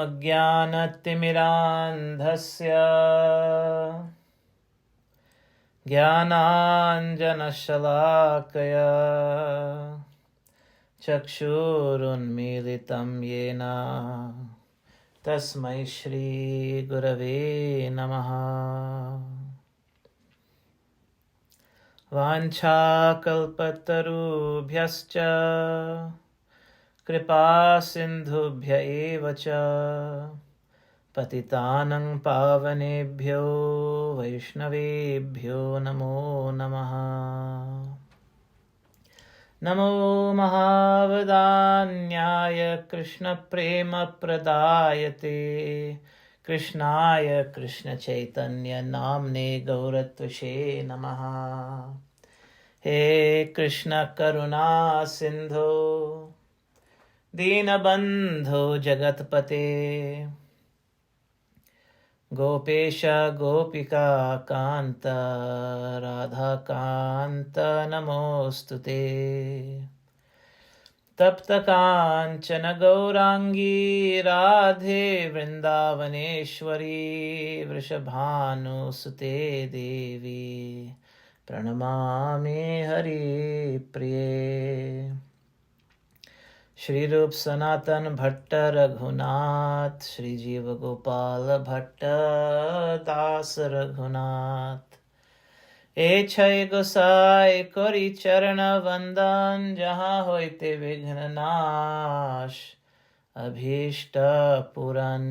अज्ञानतिमिरान्धस्य ज्ञानाञ्जनशलाकया चक्षुरुन्मीलितं येन तस्मै श्रीगुरवे नमः। वाञ्छाकल्पतरुभ्यश्च कृपासिन्धुभ्य एव च पतितानं पावनेभ्यो वैष्णवेभ्यो नमो नमः। नमो महावदान्याय कृष्णप्रेमप्रदायते कृष्णाय कृष्णचैतन्य नाम्ने गौरत्वसे नमः। हे कृष्ण करुणा सिन्धो दीनबन्धो जगत्पते गोपेश गोपिका कान्त राधाकान्त नमोऽस्तुते। तप्त काञ्चन गौरांगी राधे वृन्दावनेश्वरी वृषभानुसुते देवी प्रणमामि हरिप्रिये। श्री रूप सनातन भट्ट रघुनाथ श्री जीव गोपाल भट्ट दास रघुनाथ ए छय गोसाई करी चरण वंदन जहाँ होते विघ्न नाश अभीष्ट पूरन।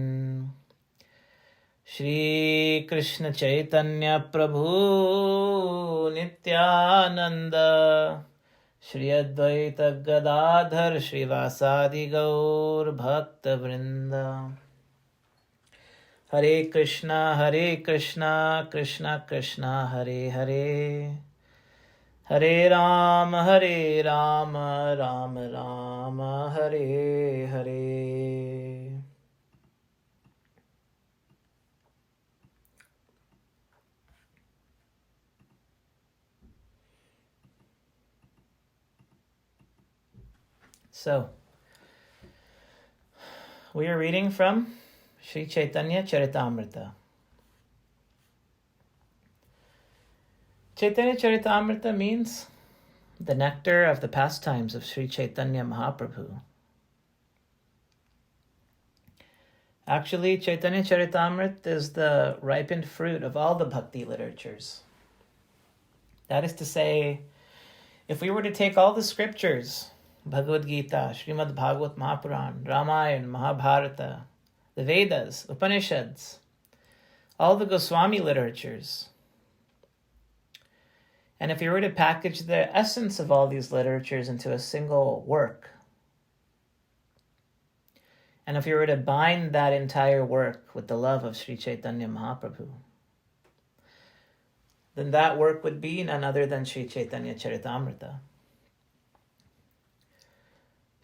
श्री कृष्ण चैतन्य प्रभु नित्यानंद श्री अद्वैत गदाधर श्रीवासादि गौर भक्त वृंद। हरे Krishna Krishna Krishna Hare Hare Hare Ram Ram Ram Hare Hare. So, we are reading from Sri Caitanya Caritamrta. Caitanya Caritamrta means the nectar of the pastimes of Sri Chaitanya Mahaprabhu. Actually, Caitanya Caritamrta is the ripened fruit of all the Bhakti literatures. That is to say, if we were to take all the scriptures, Bhagavad Gita, Srimad Bhagavad Mahapuran, Ramayana, Mahabharata, the Vedas, Upanishads, all the Goswami literatures, and if you were to package the essence of all these literatures into a single work, and if you were to bind that entire work with the love of Sri Chaitanya Mahaprabhu, then that work would be none other than Sri Caitanya Caritamrta.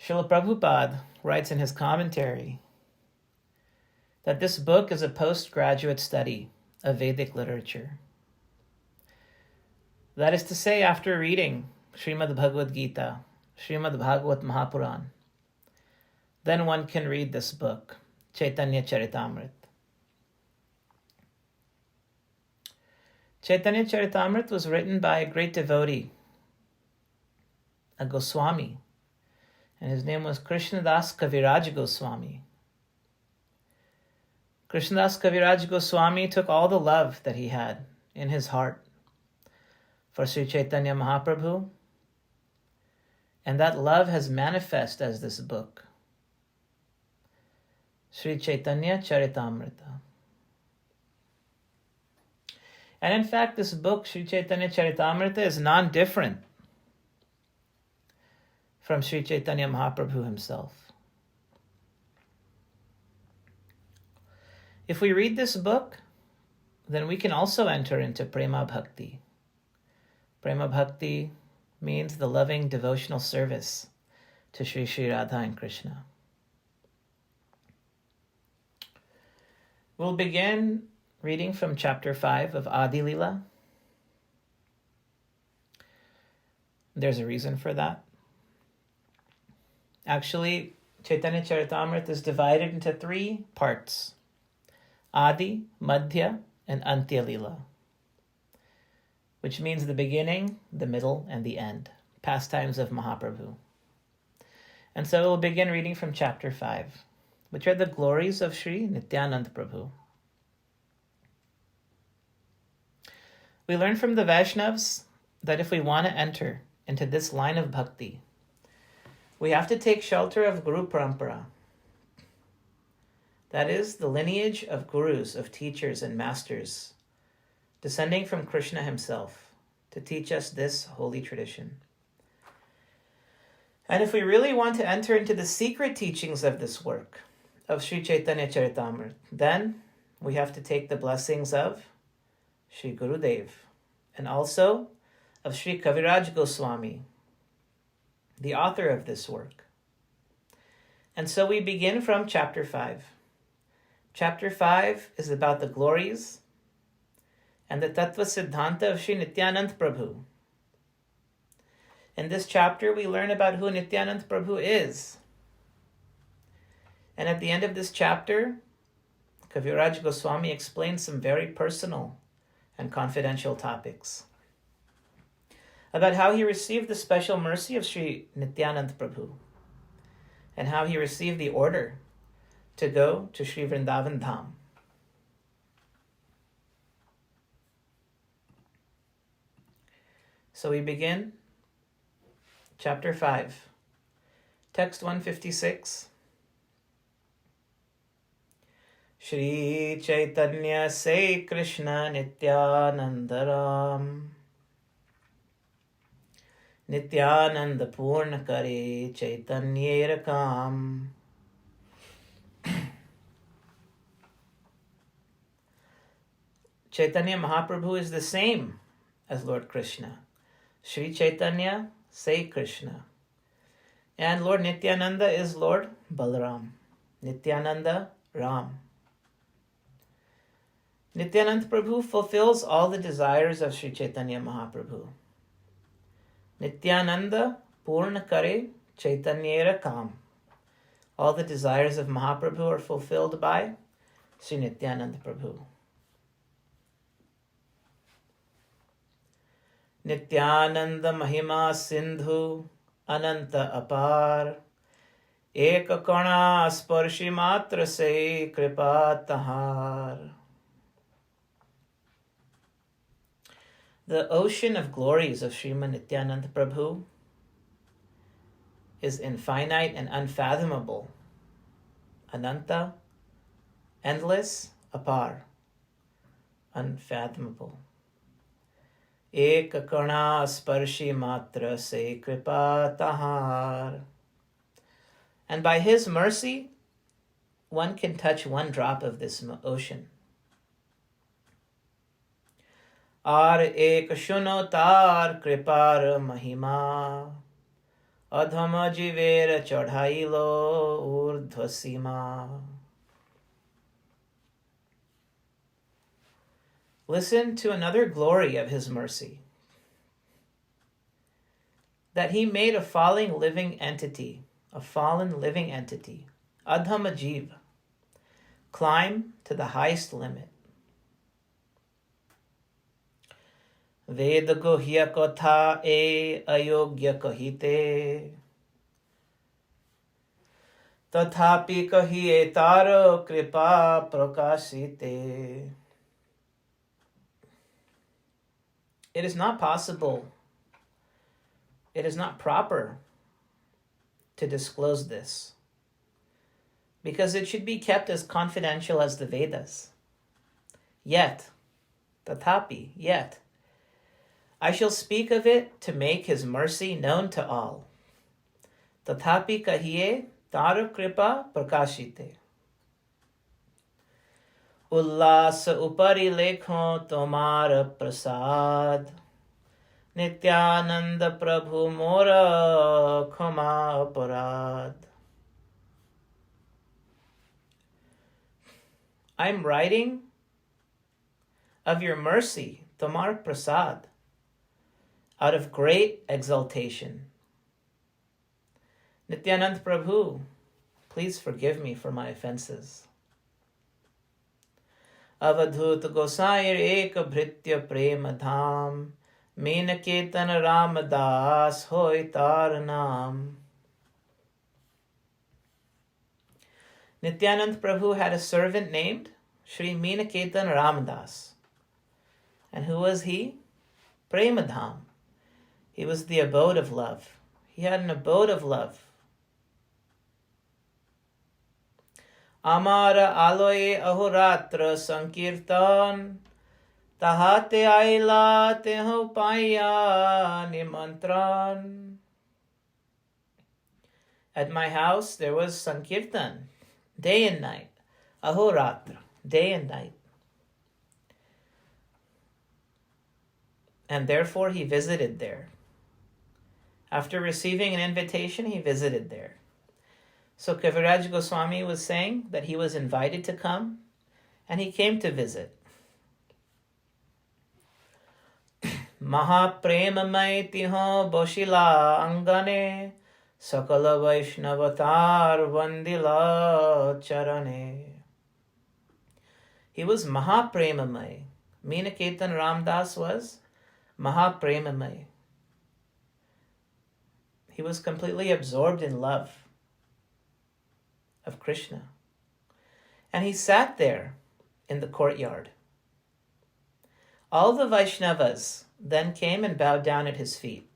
Srila Prabhupada writes in his commentary that this book is a postgraduate study of Vedic literature. That is to say, after reading Srimad Bhagavad Gita, Srimad Bhagavad Mahapuran, then one can read this book, Caitanya Caritamrta. Caitanya Caritamrta was written by a great devotee, a Goswami, and his name was Krsnadasa Kaviraja Goswami. Krsnadasa Kaviraja Goswami took all the love that he had in his heart for Sri Chaitanya Mahaprabhu, and that love has manifest as this book, Sri Caitanya Caritamrta. And in fact, this book, Sri Caitanya Caritamrta, is non-different from Sri Chaitanya Mahaprabhu himself. If we read this book, then we can also enter into Prema Bhakti. Prema Bhakti means the loving devotional service to Sri Sri Radha and Krishna. We'll begin reading from chapter 5 of Adi Lila. There's a reason for that. Actually, Caitanya Caritamrta is divided into 3 parts: Adi, Madhya, and Antya Lila, which means the beginning, the middle, and the end, pastimes of Mahaprabhu. And so we'll begin reading from chapter 5, which are the glories of Sri Nityananda Prabhu. We learn from the Vaishnavas that if we want to enter into this line of bhakti, we have to take shelter of Guru Parampara. That is, the lineage of gurus, of teachers and masters, descending from Krishna himself to teach us this holy tradition. And if we really want to enter into the secret teachings of this work, of Sri Caitanya Caritamrta, then we have to take the blessings of Sri Gurudev, and also of Sri Kaviraja Goswami, the author of this work. And so we begin from chapter 5. Chapter 5 is about the glories and the Tattva Siddhanta of Sri Nityananda Prabhu. In this chapter, we learn about who Nityananda Prabhu is. And at the end of this chapter, Kaviraja Goswami explains some very personal and confidential topics about how he received the special mercy of Sri Nityananda Prabhu and how he received the order to go to Sri Vrindavan Dham. So we begin chapter 5, text 156. Shri Caitanya Se Krishna Nityananda Ram Nityananda Purna Kare Caitanya Rakam. Chaitanya Mahaprabhu is the same as Lord Krishna. Shri Caitanya Say Krishna. And Lord Nityananda is Lord Balaram. Nityananda Ram. Nityananda Prabhu fulfills all the desires of Sri Chaitanya Mahaprabhu. Nityananda Purna Kare Chaitanya Rakam. All the desires of Mahaprabhu are fulfilled by Sri Nityananda Prabhu. Nityananda Mahima Sindhu Ananta Apar Eka Kana Sparshi Matra Se Kripa Tahar. The ocean of glories of Srimad Nityananda Prabhu is infinite and unfathomable. Ananta, endless, apar, unfathomable. Ek kana sparshi matra se kripa tahar. And by his mercy, one can touch one drop of this ocean. Ar ek shuno tar kripar mahima adhama jivera chadhailo urdhvasima. Listen to another glory of his mercy. That he made a fallen living entity, adhama jiva, climb to the highest limit. Veda gohya kotha e ayogya kahite tathapi kahiye taro kripa prakashite. It is not possible, it is not proper to disclose this, because it should be kept as confidential as the Vedas. Yet, tathapi, yet, I shall speak of it to make his mercy known to all. Tathapi kahiye taro kripa prakashite. Ullas upari lekho tomar prasad. Nityananda Prabhu mora khama parad. I'm writing of your mercy, tomar prasad, out of great exaltation. Nityananda Prabhu, please forgive me for my offenses. Avadhut Gosair ek bhritya prema dham, Minaketana Ramadasa hoy tar naam. Nityananda Prabhu had a servant named Sri Minaketana Ramadasa. And who was he? Premadham. He was the abode of love. He had an abode of love. Amara aloye ahoratra sankirtan, tahate aila teho paya nimantran. At my house there was sankirtan, day and night. Ahoratra, day and night. And therefore he visited there. After receiving an invitation, he visited there. So Kaviraja Goswami was saying that he was invited to come, and he came to visit. Mahapremamai tiho boshila angane, sakala vaishnavatar vandila charane. He was Mahapremamai. Minaketana Ramadasa was Mahapremamai. He was completely absorbed in love of Krishna. And he sat there in the courtyard. All the Vaishnavas then came and bowed down at his feet.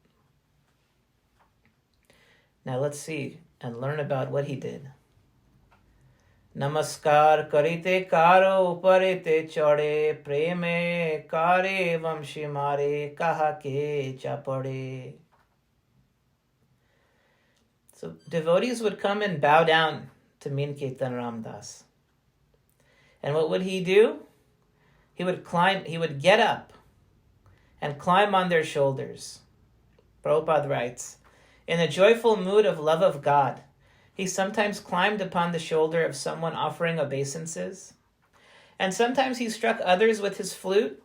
Now let's see and learn about what he did. Namaskar karite karo uparite chode, preme kare vamshi mare kaha ke chapade. So devotees would come and bow down to Minaketana Ramadasa. And what would he do? He would get up and climb on their shoulders. Prabhupada writes, in a joyful mood of love of God, he sometimes climbed upon the shoulder of someone offering obeisances, and sometimes he struck others with his flute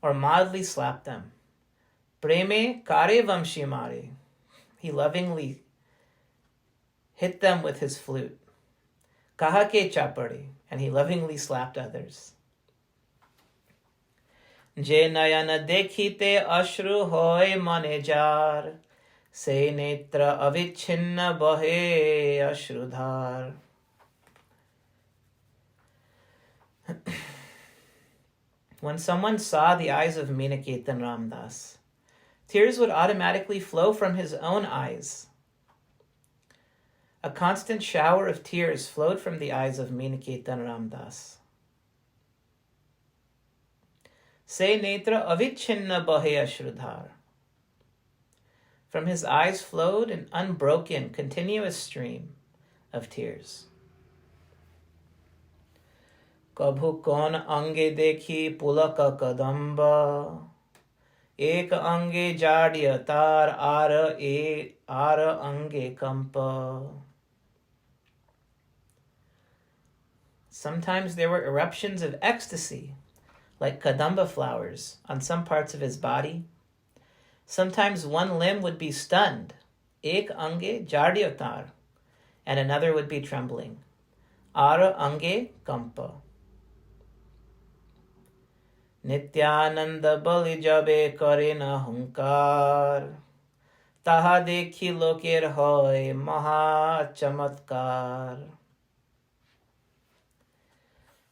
or mildly slapped them. Preme kare vamshi mare. He lovingly hit them with his flute. Kaha ke chapade. And he lovingly slapped others. Je nayana dekhite ashru hoy mane jar, se netra avichinna bahe ashrudhar. When someone saw the eyes of Minaketana Ramadasa, tears would automatically flow from his own eyes. A constant shower of tears flowed from the eyes of Minaketana Ramadasa. Se netra avichinna bahe ashrudhar. From his eyes flowed an unbroken, continuous stream of tears. Kabhu kon ange dekhi pulaka kadamba, ek ange jadya tar ara ange kampa. Sometimes there were eruptions of ecstasy, like kadamba flowers, on some parts of his body. Sometimes one limb would be stunned, ek ange jadyatar, and another would be trembling, ara ange kampa. Nityananda bali jabe kare na hunkar, taha dekhi loker hoy maha chamatkar.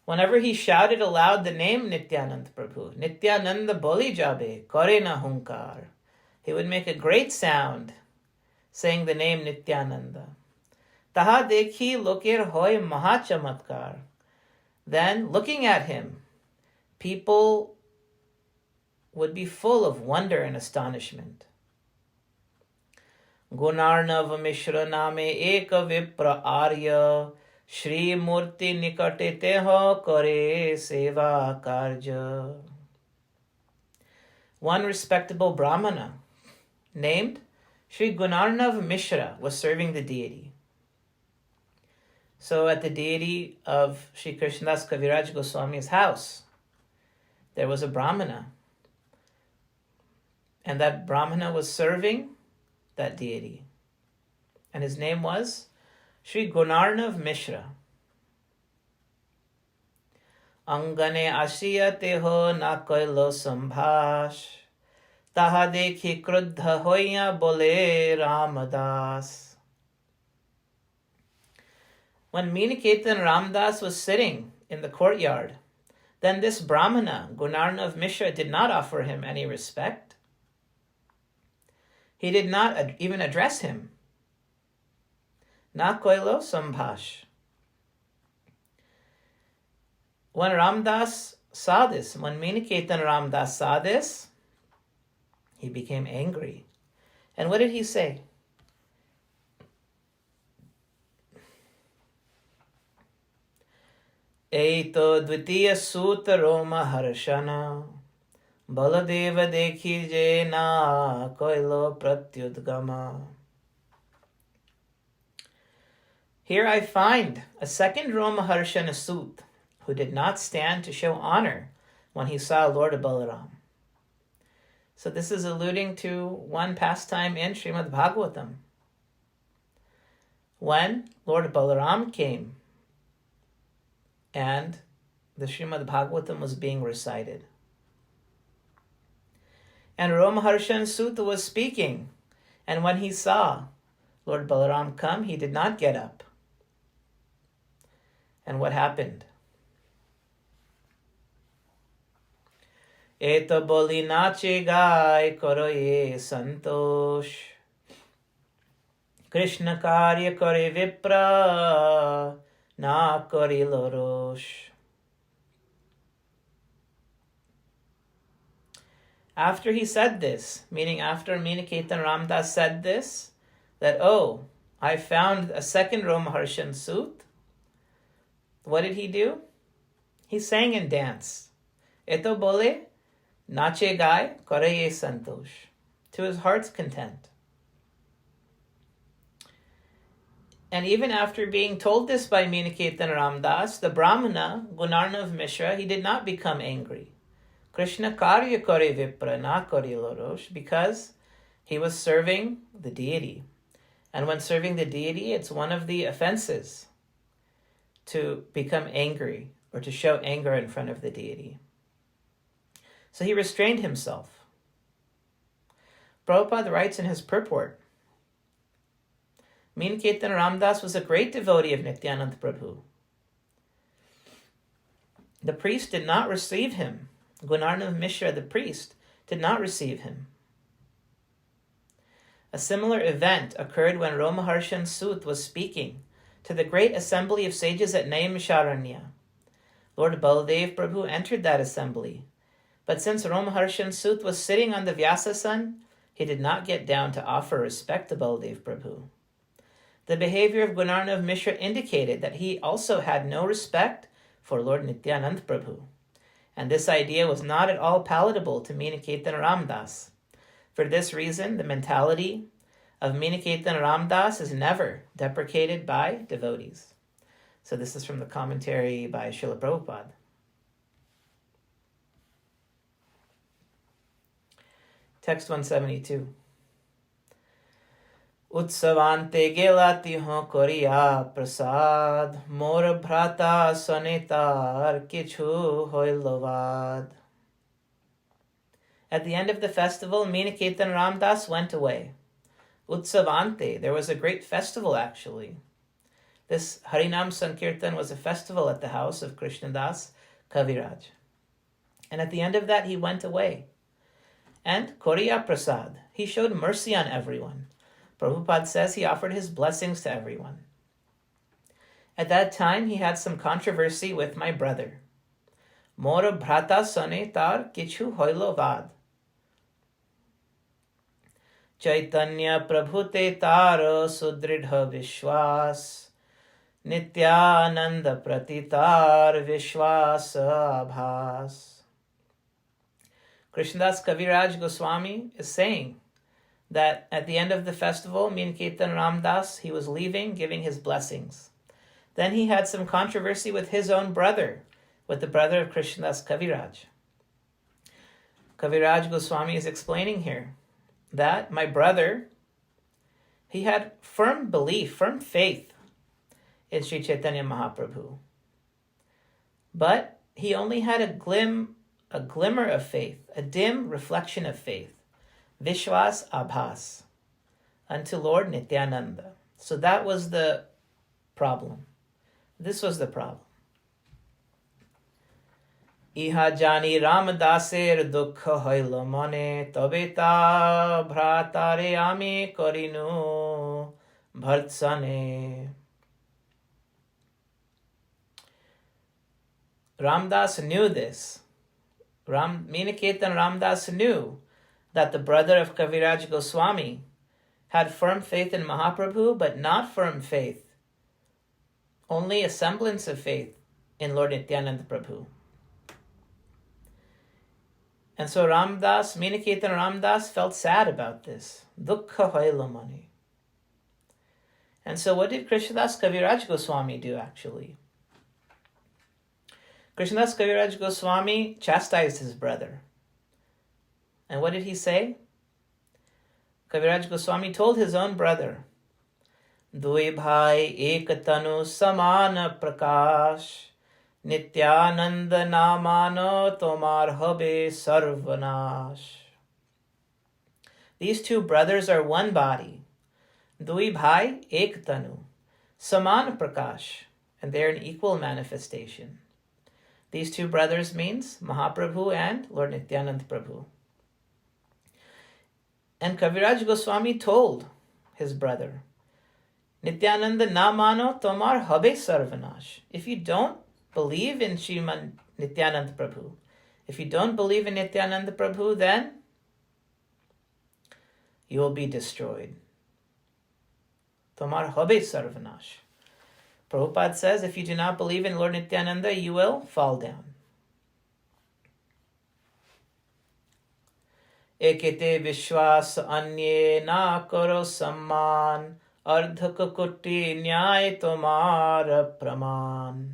Whenever he shouted aloud the name Nityananda Prabhu, Nityananda boli jabe kare na hunkar, he would make a great sound, saying the name Nityananda. Taha dekhi loker hoy maha chamatkar. Then, looking at him, people would be full of wonder and astonishment. Gunarnav Mishra name eka vipra arya, Shri Murti nikate teho kare seva karja. One respectable Brahmana named Shri Gunarnav Mishra was serving the deity. So at the deity of Shri Krsnadasa Kaviraja Goswami's house, there was a Brahmana. And that Brahmana was serving that deity. And his name was Shri Gunarnav Mishra. Angane Ashiya Teho na koilo sambhash. Taha dekhi kruddha hoya bole Ramadas. When Minaketana Ramadasa was sitting in the courtyard, then this Brahmana, Gunarnav Mishra, did not offer him any respect. He did not even address him. Na koilo sambhash. When Ramdas saw this, when Minaketana Ramadasa saw this, he became angry. And what did he say? Eito dvitiya suta roma harshana baladeva dekhi je na koilo pratyudgama. Here I find a second Roma Harshana Sut who did not stand to show honor when he saw Lord Balaram. So this is alluding to one pastime in Srimad Bhagavatam. When Lord Balaram came and the Srimad Bhagavatam was being recited. And Roma Harshan Sutta was speaking, and when he saw Lord Balaram come, he did not get up. And what happened? Eta boli nache gai koroye santosh. Krishna karya kore vipra na kore lorosh. After he said this, meaning after Minaketana Ramadasa said this, that, oh, I found a second Romaharshan Sut, what did he do? He sang and danced. Eto bole nache gai koreye santosh, to his heart's content. And even after being told this by Minaketana Ramadasa, the Brahmana, Gunarnav Mishra, he did not become angry. Krishna karya kore vipra na kore lorosh, because he was serving the deity. And when serving the deity, it's one of the offenses to become angry or to show anger in front of the deity. So he restrained himself. Prabhupada writes in his purport, Minaketana Ramadasa was a great devotee of Nityananda Prabhu. The priest did not receive him. Gunarnav Mishra, the priest, did not receive him. A similar event occurred when Romaharshan Sut was speaking to the great assembly of sages at Naimisharanya. Lord Baladev Prabhu entered that assembly, but since Romaharshan Sut was sitting on the Vyasasan, he did not get down to offer respect to Baladev Prabhu. The behavior of Gunarnav Mishra indicated that he also had no respect for Lord Nityananda Prabhu. And this idea was not at all palatable to Minaketana Ramadasa. For this reason, the mentality of Minaketana Ramadasa is never deprecated by devotees. So this is from the commentary by Srila Prabhupada. Text 172. Utsavante gelati ho koriya prasad, mor bhrata sonetar kichu hoilovad. At the end of the festival, Minaketana Ramadasa went away. Utsavante, there was a great festival actually. This Harinam Sankirtan was a festival at the house of Krsnadasa Kaviraja. And at the end of that, he went away. And Koriya Prasad, he showed mercy on everyone. Prabhupada says he offered his blessings to everyone. At that time, he had some controversy with my brother. Mora bhrata sone tar kichu hoilo vad. Caitanya Prabhu te taro sudridha vishwas. Nityananda pratitar vishwasa abhas. Krsnadasa Kaviraja Goswami is saying that at the end of the festival, Minaketana Ramadasa, he was leaving, giving his blessings. Then he had some controversy with his own brother, with the brother of Krsnadasa Kaviraja. Kaviraj Goswami is explaining here that my brother, he had firm belief, firm faith in Sri Chaitanya Mahaprabhu. But he only had a glimmer of faith, a dim reflection of faith, Vishwas Abhas, unto Lord Nityananda. So that was the problem. This was the problem. Iha jani Ramadaser dukha hoilo mane, tabeta bhratare ame korinu bhartsane. Ramdas knew this. Minaketana Ramadasa knew that the brother of Kaviraja Goswami had firm faith in Mahaprabhu, but not firm faith, only a semblance of faith in Lord Nityananda Prabhu. And so Minaketana Ramadasa felt sad about this. Dukkha hoilamani. And so what did Krsnadasa Kaviraja Goswami do actually? Krsnadasa Kaviraja Goswami chastised his brother. And what did he say? Kaviraja Goswami told his own brother, Dui bhai ek tanu samana prakash, Nityananda namano tomar habe sarvanash. These two brothers are one body. Dui bhai ek tanu, samana prakash, and they are an equal manifestation. These two brothers means Mahaprabhu and Lord Nityananda Prabhu. And Kaviraja Goswami told his brother, Nityananda namano tomar habe sarvanash. If you don't believe in Sriman Nityananda Prabhu, if you don't believe in Nityananda Prabhu, then you will be destroyed. Tomar habe sarvanash. Prabhupada says, if you do not believe in Lord Nityananda, you will fall down. Ekete vishwas anye na karo samman, ardhakakutti nyay tomara praman.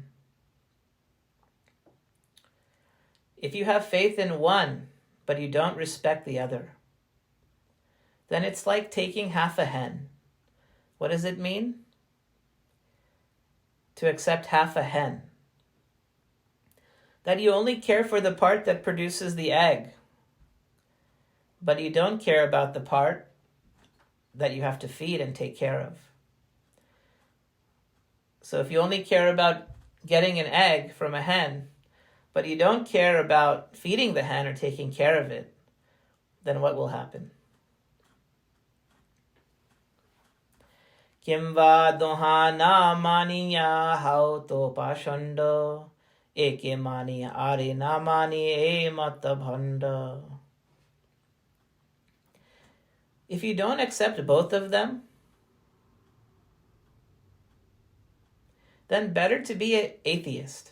If you have faith in one, but you don't respect the other, then it's like taking half a hen. What does it mean? To accept half a hen. That you only care for the part that produces the egg, but you don't care about the part that you have to feed and take care of. So if you only care about getting an egg from a hen, but you don't care about feeding the hen or taking care of it, then what will happen? Kimva dohana maniya hao to pashanda, eke mani are na mani e mata bhanda. If you don't accept both of them, then better to be an atheist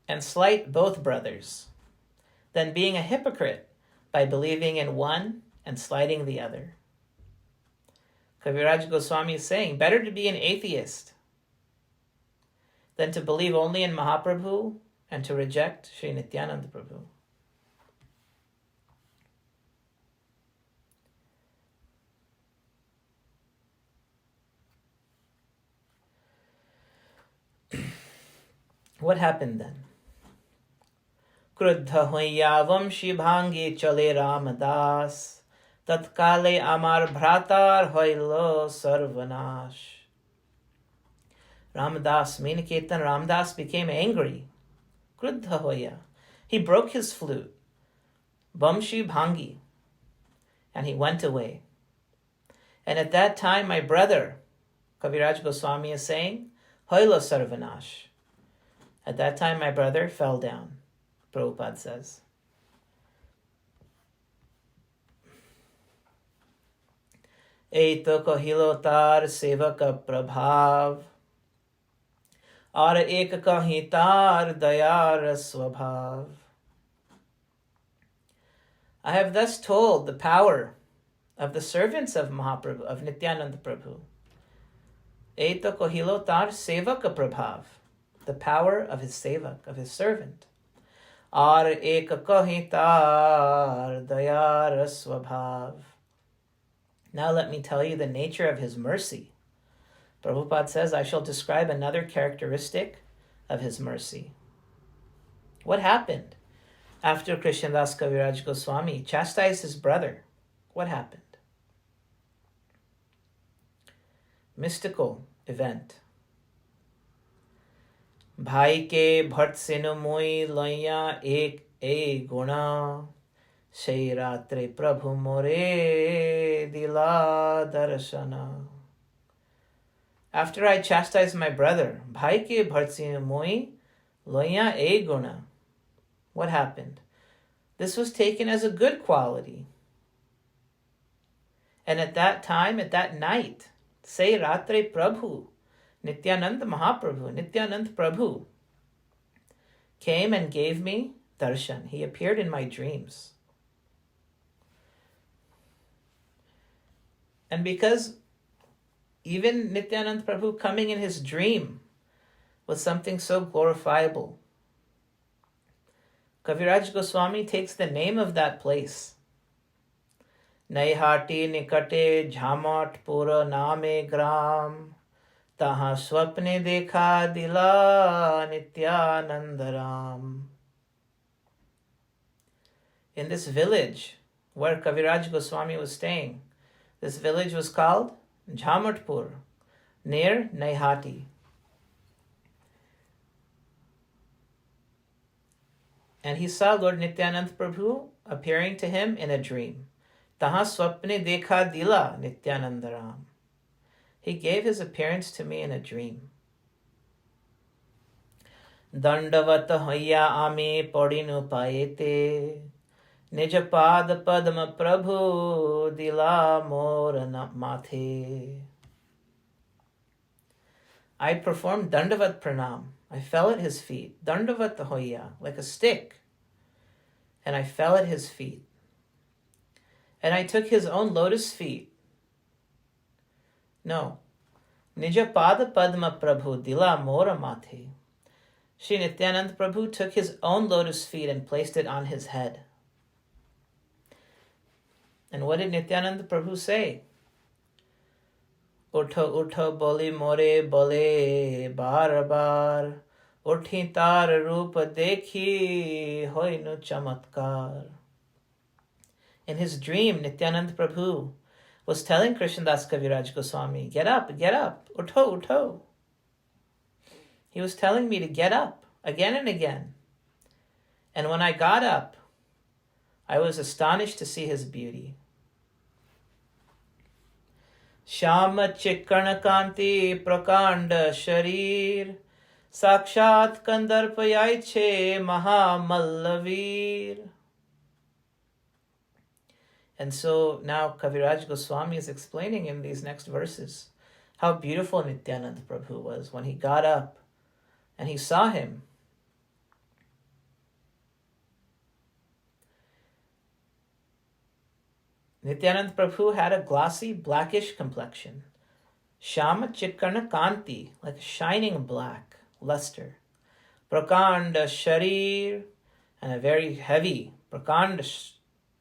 and slight both brothers than being a hypocrite by believing in one and slighting the other. Kaviraja Goswami is saying, better to be an atheist than to believe only in Mahaprabhu and to reject Sri Nityananda Prabhu. What happened then? Kruddha hoya vamshi bhangi chale Ramadas, tatkale amar bhratar hoilo sarvanash. Minaketana Ramadasa became angry. Kruddha hoya. He broke his flute. Vamshi bhangi. And he went away. And at that time my brother, Kaviraja Goswami is saying, hoilo sarvanash. At that time my brother fell down, Prabhupada says. Eito kahilo tar sevaka prabhav, aur ek kahi tar dayar swabhav. I have thus told the power of the servants of Mahaprabhu, of Nityananda Prabhu. Eito kahilo tar sevaka prabhav. The power of his sevak, of his servant. Ar ek kahi tar dayar swabhav. Now let me tell you the nature of his mercy. Prabhupada says, I shall describe another characteristic of his mercy. What happened after Krsnadasa Kaviraja Goswami chastised his brother? What happened? Mystical event. Bhai ke bhat sinu moi loya ek e guna sei ratre prabhu more dila darshana. After I chastised my brother, Bhai ke bhat sinu moi loya e guna. What happened? This was taken as a good quality. And at that time, at that night, say Ratre Prabhu, Nityananda Mahaprabhu, Nityananda Prabhu, came and gave me darshan. He appeared in my dreams. And because even Nityananda Prabhu coming in his dream was something so glorifiable, Kaviraj Goswami takes the name of that place. Naihati nikate jhamat pura name gram taha swapne dekha dila Nityanandaram. In this village where Kaviraj Goswami was staying, this village was called Jhamatpur, near Naihati. And he saw Lord Nityananda Prabhu appearing to him in a dream. Taha swapne dekha dila Nityanandaram. He gave his appearance to me in a dream. Dandavat hoya ame padinu paete Nijapad padma prabhu dila mora mathe. I performed dandavat pranam. I fell at his feet, dandavat hoya, like a stick. And I fell at his feet. And I took his own lotus feet. No. Nija pada padma prabhu dila mora mathe. Shri Nityananda Prabhu took his own lotus feet and placed it on his head. And what did Nityananda Prabhu say? Utho utho boli more bole bar bar. Uthi tar roop dekhi hoy nu chamatkar. In his dream, Nityananda Prabhu was telling Krsnadasa Kaviraja Goswami, get up, utho, utho. He was telling me to get up again and again. And when I got up, I was astonished to see his beauty. Shama chikkarna kanti prakanda sharir sakshat kandarpayaiche mahamallavir. And so now Kaviraj Goswami is explaining in these next verses how beautiful Nityananda Prabhu was when he got up and he saw him. Nityananda Prabhu had a glossy, blackish complexion. Shama chikkarna kanti, like a shining black luster. Prakanda sharir, and a very heavy, prakanda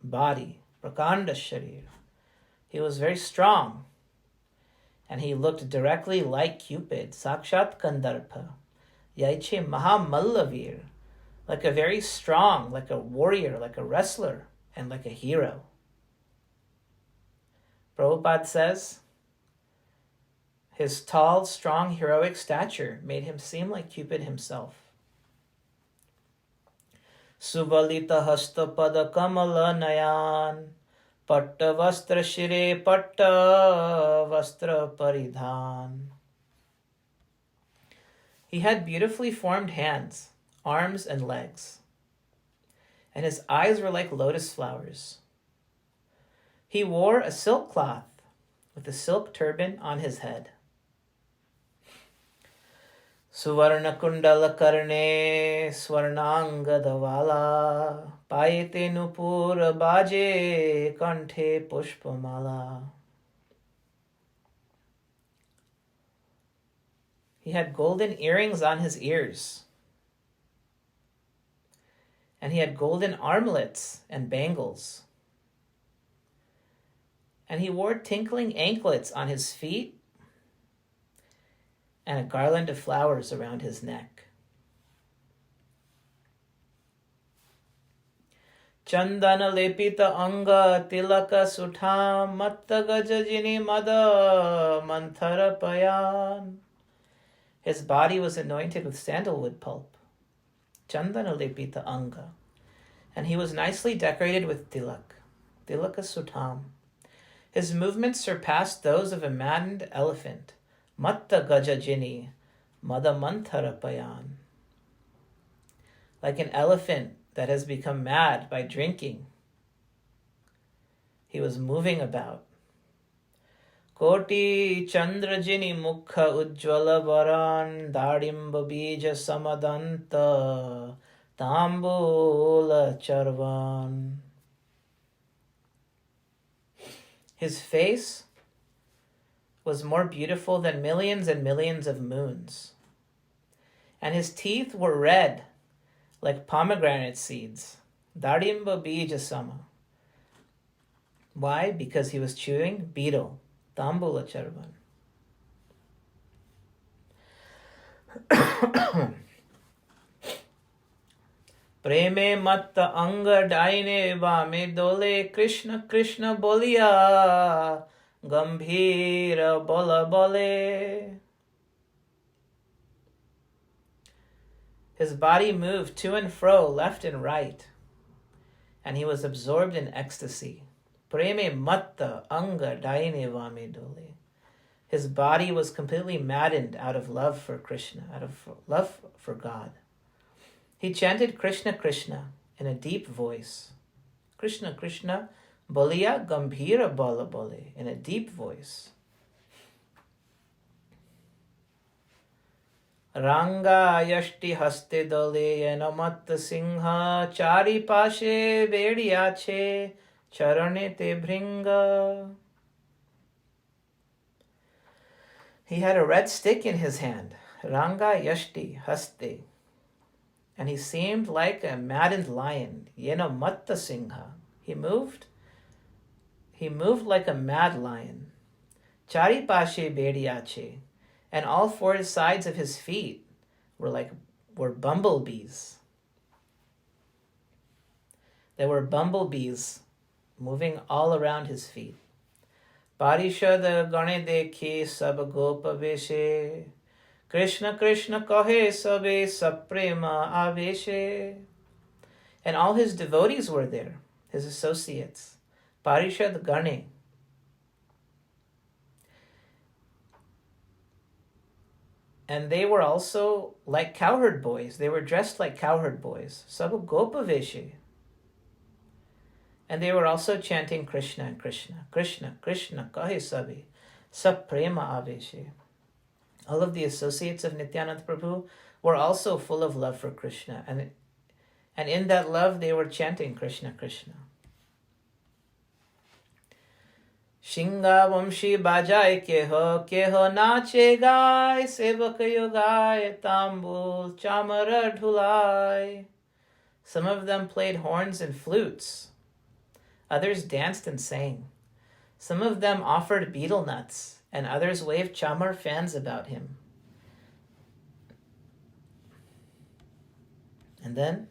body. Prakanda sharir. He was very strong. And he looked directly like Cupid. Sakshat kandarpa. Yaiche mahamallavir. Like a very strong, like a warrior, like a wrestler, and like a hero. Prabhupada says, his tall, strong, heroic stature made him seem like Cupid himself. Subalita hasta pada kamala nayan, patta vastra shire patta vastra paridhan. He had beautifully formed hands, arms, and legs, and his eyes were like lotus flowers. He wore a silk cloth with a silk turban on his head. Suvarna kundala karne swarnanga davala payete nupura baje kanthe pushpamala. He had golden earrings on his ears. And he had golden armlets and bangles. And he wore tinkling anklets on his feet and a garland of flowers around his neck. Chandana lepita anga tilaka sutham matta gajajini mada manthara payan. His body was anointed with sandalwood pulp. Chandana lepita anga. And he was nicely decorated with tilaka sutham. His movements surpassed those of a maddened elephant. Matta gajajini mada manthara payan. Like an elephant that has become mad by drinking, he was moving about. Koti chandrajini mukha ujjvala varan dadimba bija samadanta tambula charvan. His face was more beautiful than millions and millions of moons, and his teeth were red like pomegranate seeds. Dadimba bija sama. Why? Because he was chewing betel, tambula charvan. Preme matta anga daine vame dole Krishna Krishna bolia gambhira bola bole. His body moved to and fro, left and right, and he was absorbed in ecstasy. Preme matta anga daine vame dole. His body was completely maddened out of love for Krishna, out of love for God. He chanted Krishna Krishna in a deep voice. Krishna Krishna bolia gambhira bola bole, in a deep voice. Ranga yashti haste dole yanamatta singha chari pashe bediyache charane te bringa. He had a red stick in his hand. Ranga yashti haste. And he seemed like a maddened lion. Yanamatta singha. He moved like a mad lion. Chari pashe bediyache. And all four sides of his feet were bumblebees. There were bumblebees moving all around his feet. Parishad gane dekhe sab gopa veshe. Krishna Krishna kahe sabe saprema aveshe. And all his devotees were there, his associates. Parishad gane. And they were also like cowherd boys. They were dressed like cowherd boys. Sabu Gopaveshe. And they were also chanting Krishna and Krishna. Krishna, Krishna, kahe sabi, saprema aveshe. All of the associates of Nityananda Prabhu were also full of love for Krishna. And in that love, they were chanting Krishna, Krishna. Shinga vamshi bajai keho nache gai, sevakayo gai, tambul chamara dhulai. Some of them played horns and flutes. Others danced and sang. Some of them offered betel nuts, and others waved chamar fans about him. And then,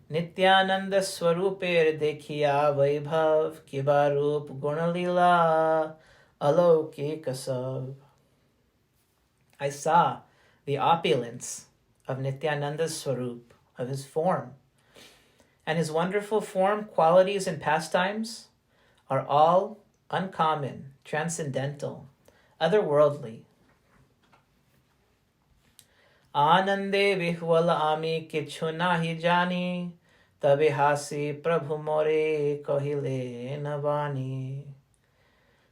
Nityananda Swaruper dekhiya vaibhav kibarup gunalila aloke kasab. I saw the opulence of Nityananda's Swarup, of his form. And his wonderful form, qualities, and pastimes are all uncommon, transcendental, otherworldly. Anande vihwala ami kichu nahi jani, tabe hasi prabhu more kohile navani.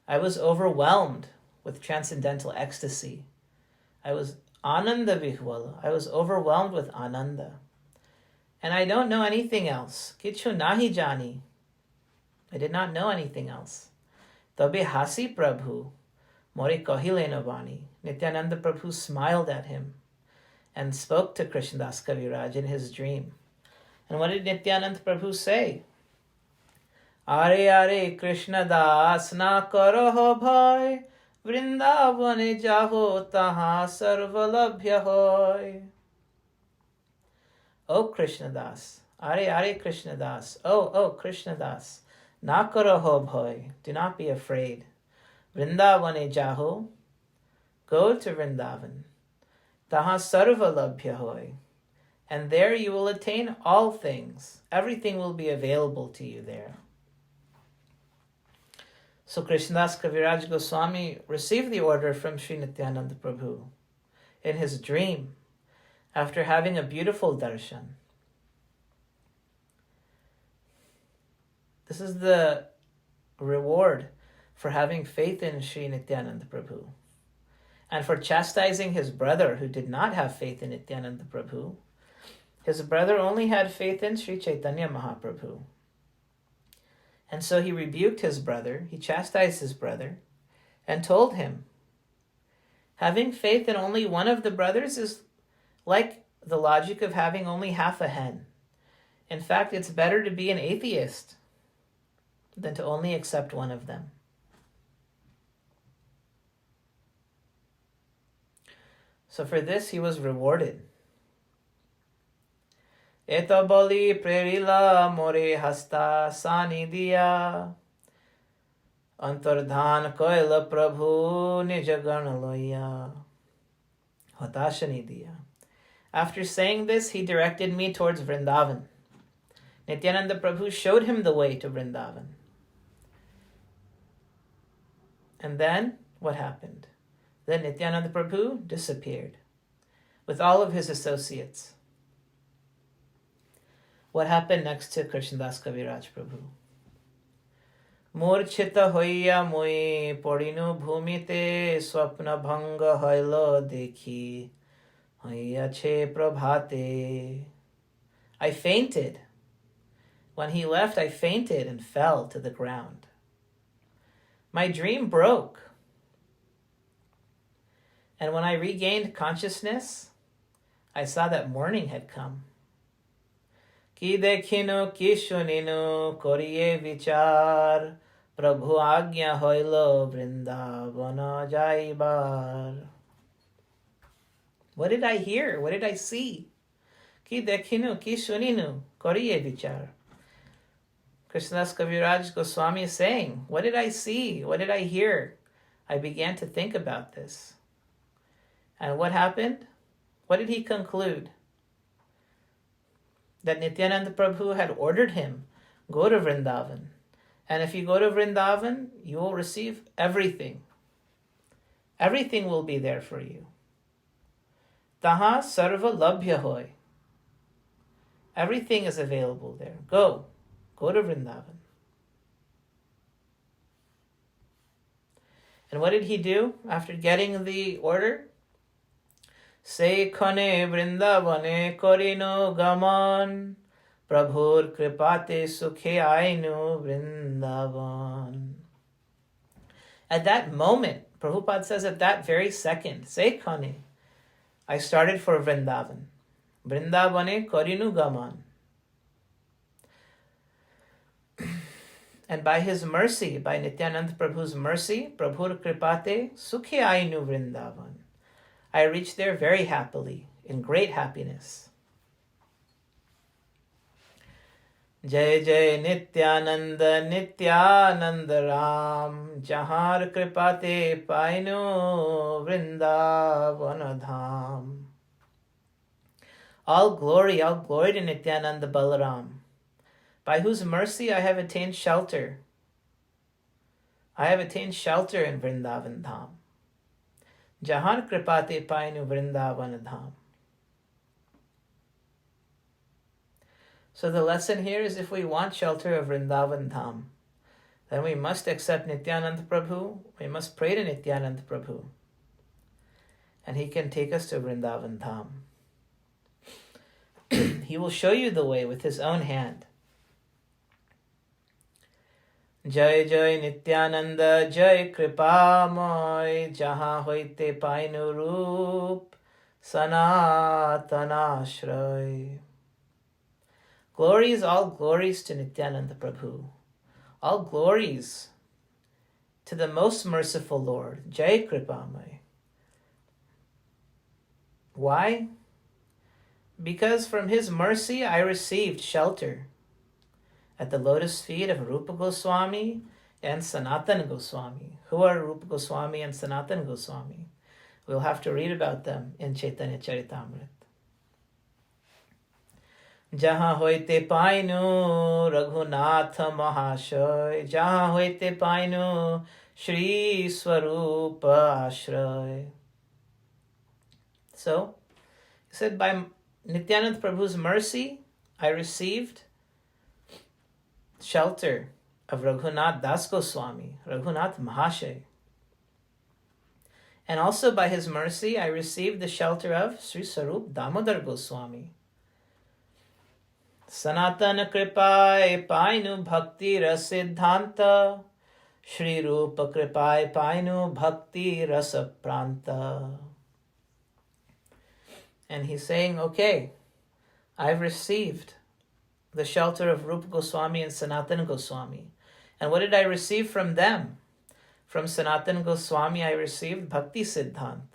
I was overwhelmed with transcendental ecstasy. I was ananda vihwala. I was overwhelmed with ananda. And I don't know anything else. Kichu nahi jani. I did not know anything else. Tabe hasi prabhu more kohile navani. Nityananda Prabhu smiled at him and spoke to Krsnadasa Kaviraja in his dream. And what did Nityananda Prabhu say? Are are Krishnadas na karo bhai, Vrindavane jaho taha sarvalabhya hoy. O Krishnadas, are are Krishnadas, oh Krishnadas, na karo bhai, do not be afraid. Vrindavane jaho, go to Vrindavan. Taha sarvalabhya hoy, and there you will attain all things. Everything will be available to you there. So Krsnadasa Kaviraja Goswami received the order from Sri Nityananda Prabhu in his dream after having a beautiful darshan. This is the reward for having faith in Sri Nityananda Prabhu and for chastising his brother who did not have faith in Nityananda Prabhu. His brother only had faith in Sri Chaitanya Mahaprabhu. And so he rebuked his brother, he chastised his brother, and told him, having faith in only one of the brothers is like the logic of having only half a hen. In fact, it's better to be an atheist than to only accept one of them. So for this, he was rewarded. Eta bali prerila more hasta sanidiya, antardhan koila prabhu nijaganaloya, hatashanidiya. After saying this, he directed me towards Vrindavan. Nityananda Prabhu showed him the way to Vrindavan. And then, what happened? Then Nityananda Prabhu disappeared with all of his associates. What happened next to Krsnadasa Kaviraja Prabhu? Murchita hoya mui porinu bhumite swapna bhanga hailo dekhi hoya che prabhate. I fainted. When he left, I fainted and fell to the ground. My dream broke. And when I regained consciousness, I saw that morning had come. Ki dekhinu ki shuninu koriye vichar, Prabhu agya hoilo vrindavana jaibar. What did I hear? What did I see? Ki dekhinu ki shuninu koriye vichar. Krsnadasa Kaviraja Goswami is saying, what did I see? What did I hear? I began to think about this. And what happened? What did he conclude? That Nityananda Prabhu had ordered him, go to Vrindavan. And if you go to Vrindavan, you will receive everything. Everything will be there for you. Taha sarva labhya hoy. Everything is available there. Go to Vrindavan. And what did he do after getting the order? Se khane vrindavane korino gaman, Prabhur kripate sukhe ainu vrindavan. At that moment, Prabhupada says at that very second, Se khane, I started for Vrindavan. Vrindavane korinu gaman. And by his mercy, by Nityananda Prabhu's mercy, Prabhur kripate sukhe ainu vrindavan. I reached there very happily, in great happiness. Jai Jai Nityananda Nityananda Ram, Jahar Kripate Painu Vrindavana Dham. All glory to Nityananda Balaram, by whose mercy I have attained shelter. I have attained shelter in Vrindavan Dham. Jahan kripate painu Vrindavan Dham. So the lesson here is if we want shelter of Vrindavan Dham, then we must accept Nityananda Prabhu, we must pray to Nityananda Prabhu, and he can take us to Vrindavan Dham. He will show you the way with his own hand. Jai Jai Nityananda Jai Kripamoy, Jaha hoite painu roop Sanatana Shray. Glories, all glories to Nityananda Prabhu. All glories to the most merciful Lord, Jai Kripamay. Why? Because from his mercy I received shelter at the lotus feet of Rupa Goswami and Sanatana Goswami. Who are Rupa Goswami and Sanatana Goswami? We'll have to read about them in Caitanya Caritamrta. Jahan hoite painu Raghunath Mahashoy, Jahan hoite painu Shri Swarupa Ashray. So, he said, by Nityananda Prabhu's mercy, I received shelter of Raghunath Das Goswami, Raghunath Mahashay. And also by his mercy, I received the shelter of Sri Sarup Damodar Goswami. Sanatana Kripai Painu Bhakti Rasiddhanta, Shri Rupa Kripai Painu Bhakti Rasa Pranta. And he's saying, okay, I've received the shelter of Rupa Goswami and Sanatana Goswami. And what did I receive from them? From Sanatana Goswami, I received Bhakti Siddhant.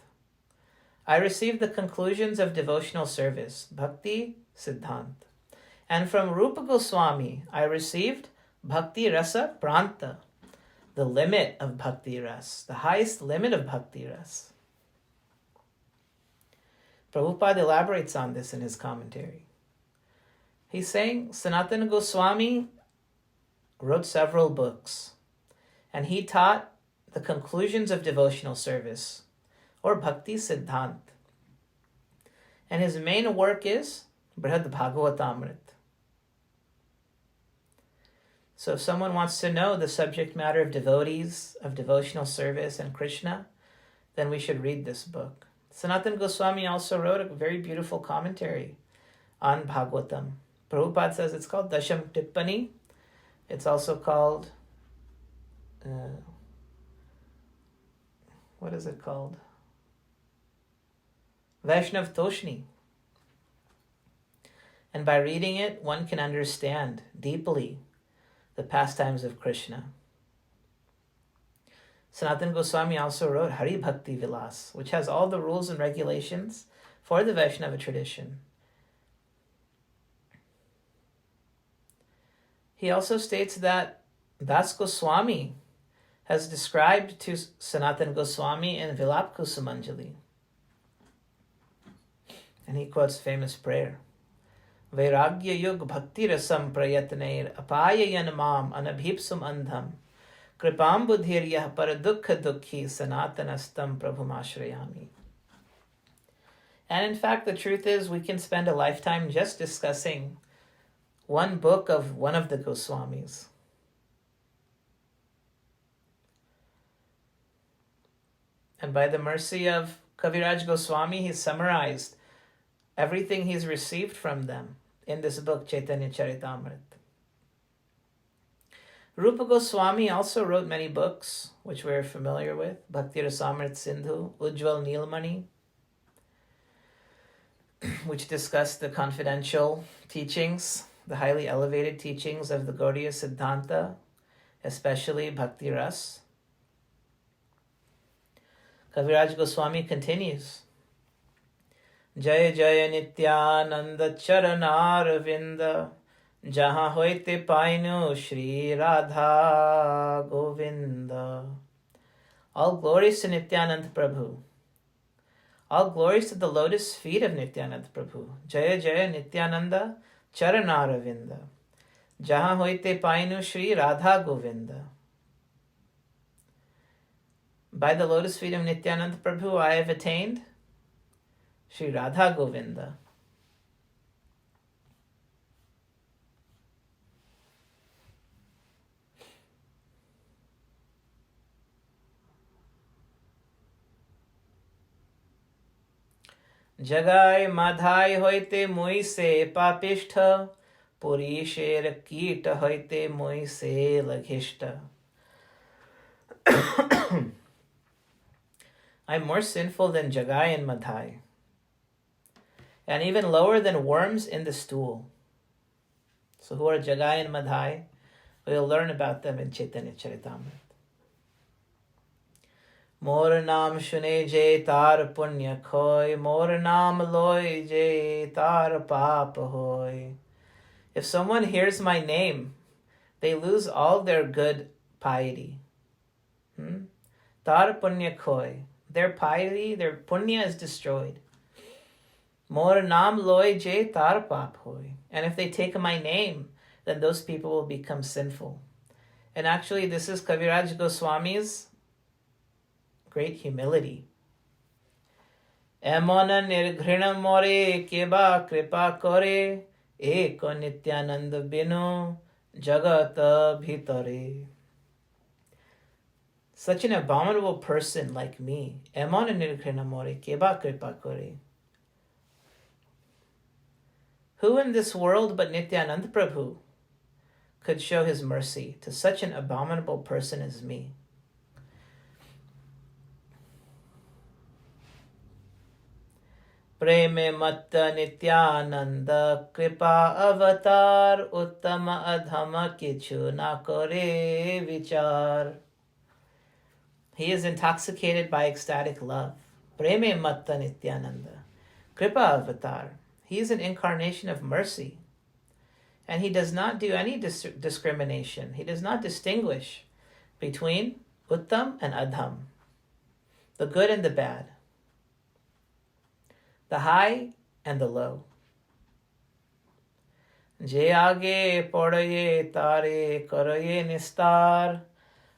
I received the conclusions of devotional service, Bhakti Siddhant. And from Rupa Goswami, I received Bhakti Rasa Pranta, the limit of Bhakti Ras, the highest limit of Bhakti Ras. Prabhupada elaborates on this in his commentary. He's saying Sanatana Goswami wrote several books, and he taught the conclusions of devotional service, or Bhakti Siddhant. And his main work is Brihad Bhagavatamrit. So if someone wants to know the subject matter of devotees, of devotional service and Krishna, then we should read this book. Sanatana Goswami also wrote a very beautiful commentary on Bhagavatam. Prabhupada says it's called Dasham Tippani. It's also called, what is it called? Vaishnav Toshni. And by reading it, one can understand deeply the pastimes of Krishna. Sanatana Goswami also wrote Hari Bhakti Vilas, which has all the rules and regulations for the Vaishnava tradition. He also states that Das Goswami has described to Sanatana Goswami in Vilap Kusumanjali. And he quotes famous prayer. Vairagya yug bhakti rasam prayatneir apayayan mam anabhipsum andham kripam buddhiryah paradukha dukhi sanatanastam prabhumashrayami. And in fact, the truth is we can spend a lifetime just discussing one book of one of the Goswamis. And by the mercy of Kaviraj Goswami, he summarized everything he's received from them in this book, Caitanya Caritamrta. Rupa Goswami also wrote many books, which we're familiar with. Bhakti Rasamrita Sindhu, Ujjwal Neelmani, which discuss the confidential teachings, the highly elevated teachings of the Gaudiya Siddhanta, especially Bhakti Ras. Kaviraj Goswami continues, Jaya Jaya Nityananda Charanaravinda, Jahan hoite painu Shri Radha Govinda. All glories to Nityananda Prabhu. All glories to the lotus feet of Nityananda Prabhu. Jaya Jaya Nityananda Charanaravinda, Jahan hoite painu Shri Radha Govinda. By the lotus feet of Nityananda Prabhu, I have attained Shri Radha Govinda. Jagai madhai hoite moise papishta, purisher kita hoite moise laghishta. I'm more sinful than Jagai and Madhai, and even lower than worms in the stool. So who are Jagai and Madhai? We'll learn about them in Caitanya Caritamrta. Mor naam shune je tar punya khoi, mor naam loy je tar paap hoy. If someone hears my name, they lose all their good piety. Tar punya khoi. Their piety, their punya is destroyed. Mor naam loy je tar paap hoy. And if they take my name, then those people will become sinful. And actually, this is Kaviraja Goswami's great humility. Emona nirghrina more keba kripa kore, eko Nityananda binu jagata bhitare. Such an abominable person like me, emona nirghrina more keba kripa kore. Who in this world but Nityananda Prabhu could show his mercy to such an abominable person as me? Preme matta Nityananda kripa avatar uttama adhama kichu na kore vichar. He is intoxicated by ecstatic love. Preme matta Nityananda kripa avatar. He is an incarnation of mercy. And he does not do any discrimination. He does not distinguish between uttam and adham, the good and the bad, the high and the low. Je aage padaye tare karaye nistar,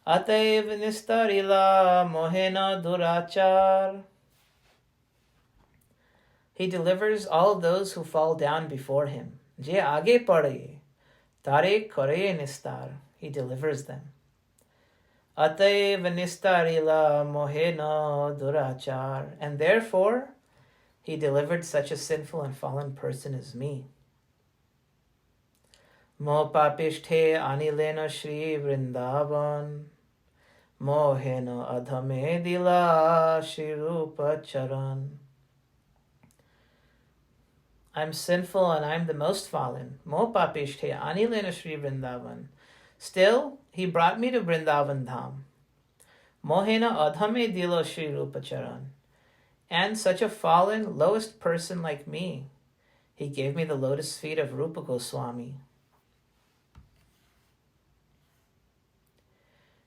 ataiv nistarila mohena durachar. He delivers all those who fall down before him. Je aage padaye tare karaye nistar. He delivers them. Ataiv nistarila mohena durachar. And therefore, he delivered such a sinful and fallen person as me. Mo papishthe anilena Shri Vrindavan, mohena adhame dila Shri Rupa Charan. I'm sinful and I'm the most fallen. Mo papishthe anilena Shri Vrindavan. Still, he brought me to Vrindavan Dham. Mohena adhame dilo Shri Rupa Charan. And such a fallen, lowest person like me, he gave me the lotus feet of Rupa Goswami.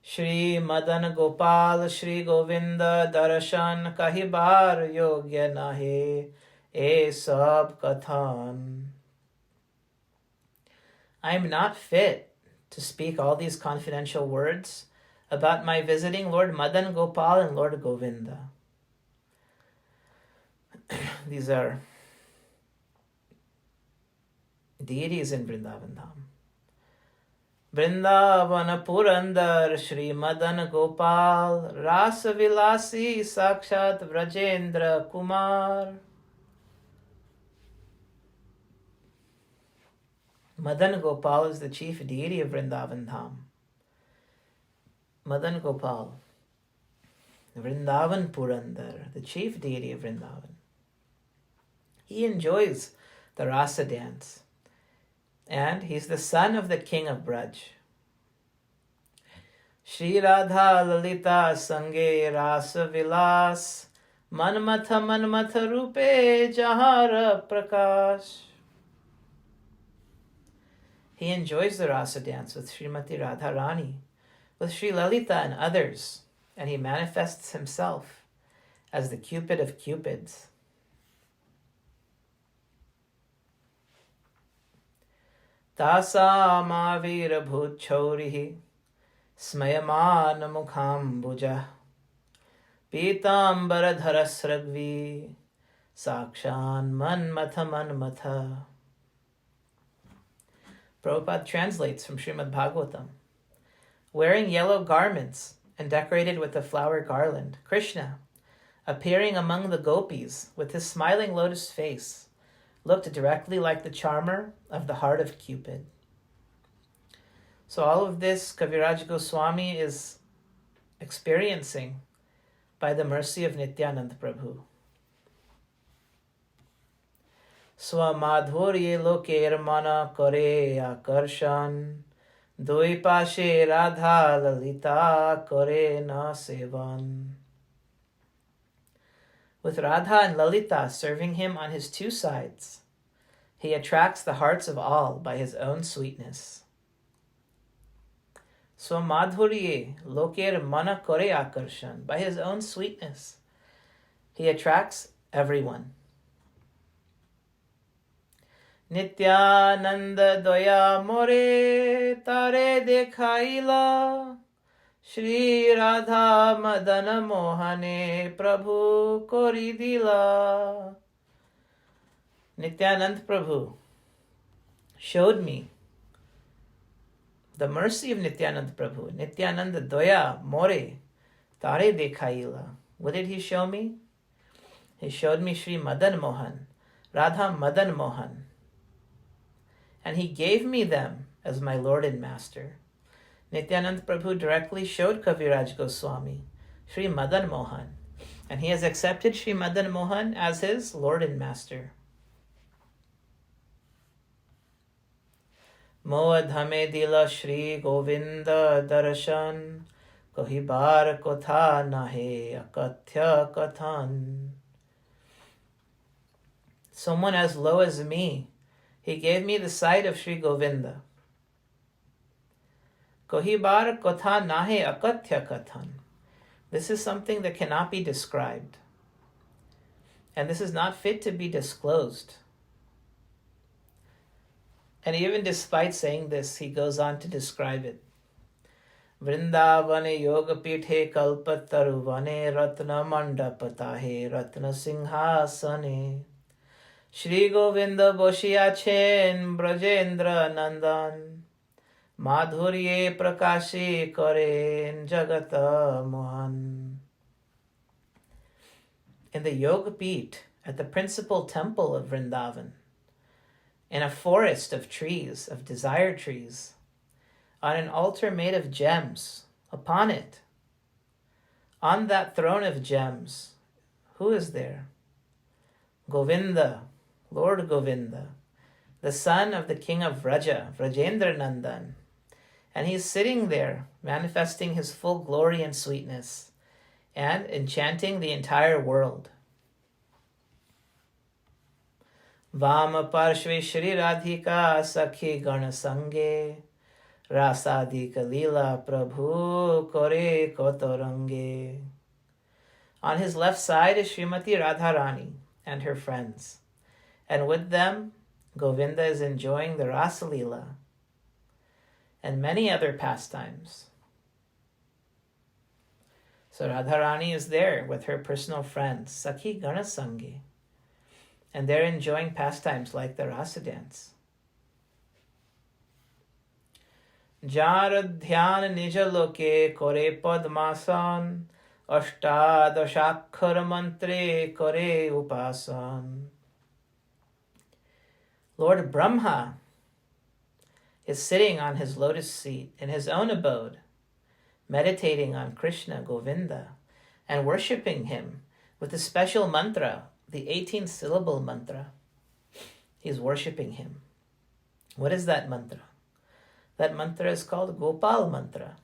Shri Madan Gopal Shri Govinda Darshan Kahibar Yogya Nahe E Sab Kathan. I am not fit to speak all these confidential words about my visiting Lord Madan Gopal and Lord Govinda. These are deities in Vrindavan Dham. Vrindavana Purandar Shri Madan Gopal Rasa Vilasi Sakshat Vrajendra Kumar. Madan Gopal is the chief deity of Vrindavan Dham. Madan Gopal, Vrindavan Purandar, the chief deity of Vrindavan. He enjoys the rasa dance. And he's the son of the king of Braj. Shri Radha Lalita Sange Rasa Vilas Manmatha Rupe Jahara Prakash. He enjoys the rasa dance with Srimati Radharani, with Sri Lalita and others, and he manifests himself as the Cupid of Cupids. Tasa Mavira Bhut Chorihi Smayamana Mukhambuja Pitambara Dharasragvi Sakshan Manmatha. Prabhupada translates from Srimad Bhagavatam. Wearing yellow garments and decorated with a flower garland, Krishna, appearing among the gopis with his smiling lotus face, looked directly like the charmer of the heart of Cupid. So all of this Kaviraja Goswami is experiencing by the mercy of Nityananda Prabhu. Swamadhurye loker mana kare akarshan Dui pashe Radha Lalita kore na sevan. With Radha and Lalita serving him on his two sides, he attracts the hearts of all by his own sweetness. Swamadhurye loker mana kore akarshan. By his own sweetness, he attracts everyone. Nityananda doya more tare dekhaila. Shri Radha Madana Mohane Prabhu Koridila. Nityananda Prabhu showed me the mercy of Nityananda Prabhu. Nityananda Doya More Tare Dekhaila. What did he show me? He showed me Shri Madan Mohan, Radha Madan Mohan. And he gave me them as my Lord and Master. Nityananda Prabhu directly showed Kaviraj Goswami Shri Madan Mohan, and he has accepted Shri Madan Mohan as his Lord and Master. Moad hame dila Shri Govinda darshan, kohi bar kotha nahe akathya kathan. Someone as low as me, he gave me the sight of Shri Govinda. Kohibar kotha nahe akathya kathan. This is something that cannot be described. And this is not fit to be disclosed. And even despite saying this, he goes on to describe it. Vrindavane yogapithe kalpataruvane ratna mandapatahe ratna singhasane. Shri Govinda boshiachen brajendra nandan. Madhurye prakashi karen jagata mohan. In the Yoga Peeth, at the principal temple of Vrindavan, in a forest of trees, of desire trees, on an altar made of gems, upon it, on that throne of gems, who is there? Govinda, Lord Govinda, the son of the king of Vraja, Vrajendra Nandan. And he's sitting there, manifesting his full glory and sweetness, and enchanting the entire world. Vama parshve Shri Radhika Sakhi Gana Sange, Rasadika Lila Prabhu Kore Kotorange. On his left side is Srimati Radharani and her friends, and with them, Govinda is enjoying the Rasa Lila and many other pastimes. So Radharani is there with her personal friends, Sakhi Gana Sange, and they're enjoying pastimes like the Rasa dance. Jar dhyan nija loke kore padmasan, ashtadashakhar mantre kore upasan. Lord Brahma is sitting on his lotus seat in his own abode, meditating on Krishna, Govinda, and worshipping him with the special mantra, the 18-syllable mantra. He's worshipping him. What is that mantra? That mantra is called Gopal mantra.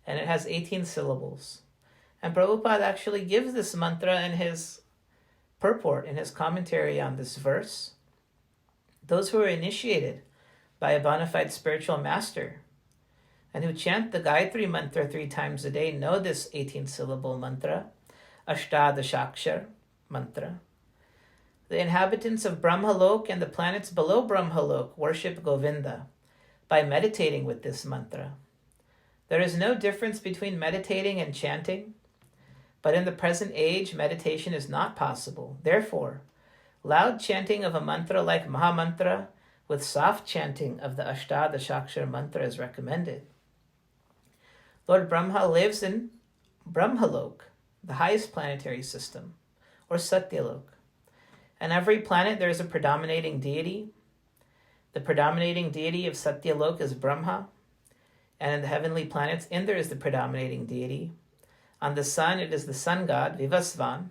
And it has 18 syllables. And Prabhupada actually gives this mantra in his purport, in his commentary on this verse. Those who are initiated by a bona fide spiritual master and who chant the Gayatri mantra 3 times a day know this 18-syllable mantra, Ashtadashakshar mantra. The inhabitants of Brahmalok and the planets below Brahmalok worship Govinda by meditating with this mantra. There is no difference between meditating and chanting, but in the present age, meditation is not possible. Therefore, loud chanting of a mantra like Mahamantra with soft chanting of the Ashtadashakshar mantra is recommended. Lord Brahma lives in Brahmalok, the highest planetary system, or Satyalok. On every planet there is a predominating deity. The predominating deity of Satyalok is Brahma, and in the heavenly planets, Indra is the predominating deity. On the sun, it is the sun god, Vivasvan.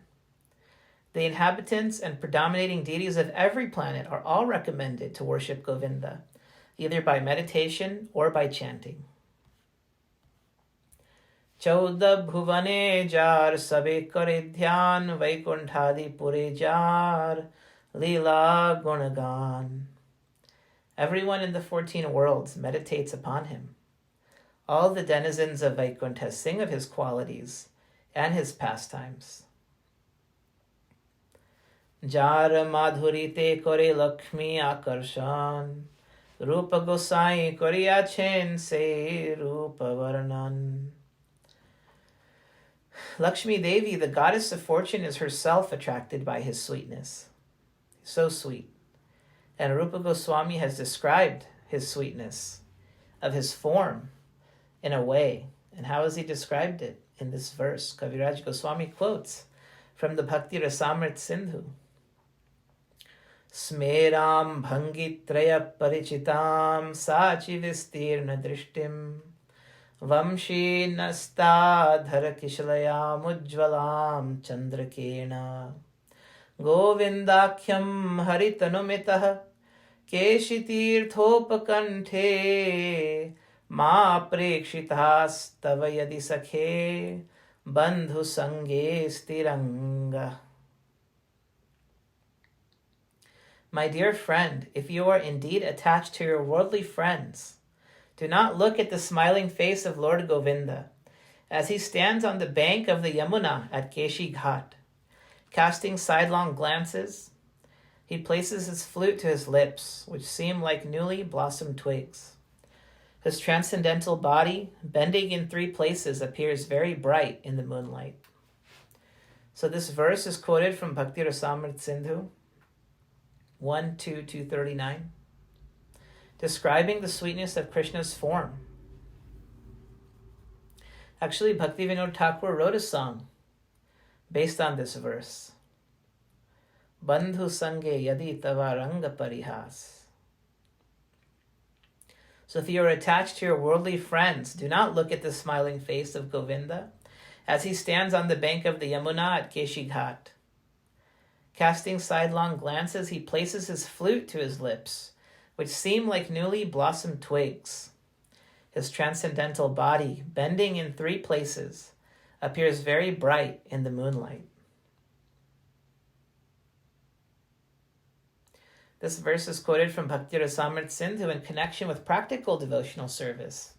The inhabitants and predominating deities of every planet are all recommended to worship Govinda either by meditation or by chanting. Chauda bhuvane jar sabe kare dhyan, Vaikunthadi pure jar, lila gunagan. Everyone in the 14 worlds meditates upon him. All the denizens of Vaikuntha sing of his qualities and his pastimes. Jar madhuri te kore lakshmi akarshan, Rupa gosai koriya chen se rupa varnan. Lakshmi Devi, the goddess of fortune, is herself attracted by his sweetness. So sweet. And Rupa Goswami has described his sweetness, of his form, in a way. And how has he described it? In this verse, Kaviraja Goswami quotes from the Bhakti Rasamrita Sindhu. Smeram bhangitraya parichitam sachi vistirna drishtim vamshi nastadhara kishalayam ujjvalam chandrakena govindakhyam haritanumitaha keshitirthopakanthe ma prekshitastava yadi sakhe bandhu sange stiranga. My dear friend, if you are indeed attached to your worldly friends, do not look at the smiling face of Lord Govinda as he stands on the bank of the Yamuna at Keshi Ghat. Casting sidelong glances, he places his flute to his lips, which seem like newly blossomed twigs. His transcendental body, bending in 3 places, appears very bright in the moonlight. So this verse is quoted from Bhakti Rasamrita Sindhu 1-2-239, describing the sweetness of Krishna's form. Actually, Bhaktivinoda Thakur wrote a song based on this verse. Bandhu sange yadi tava ranga parihas. So if you are attached to your worldly friends, do not look at the smiling face of Govinda as he stands on the bank of the Yamuna at Keshi Ghat. Casting sidelong glances, he places his flute to his lips, which seem like newly blossomed twigs. His transcendental body, bending in 3 places, appears very bright in the moonlight. This verse is quoted from Bhakti Rasamrita Sindhu in connection with practical devotional service.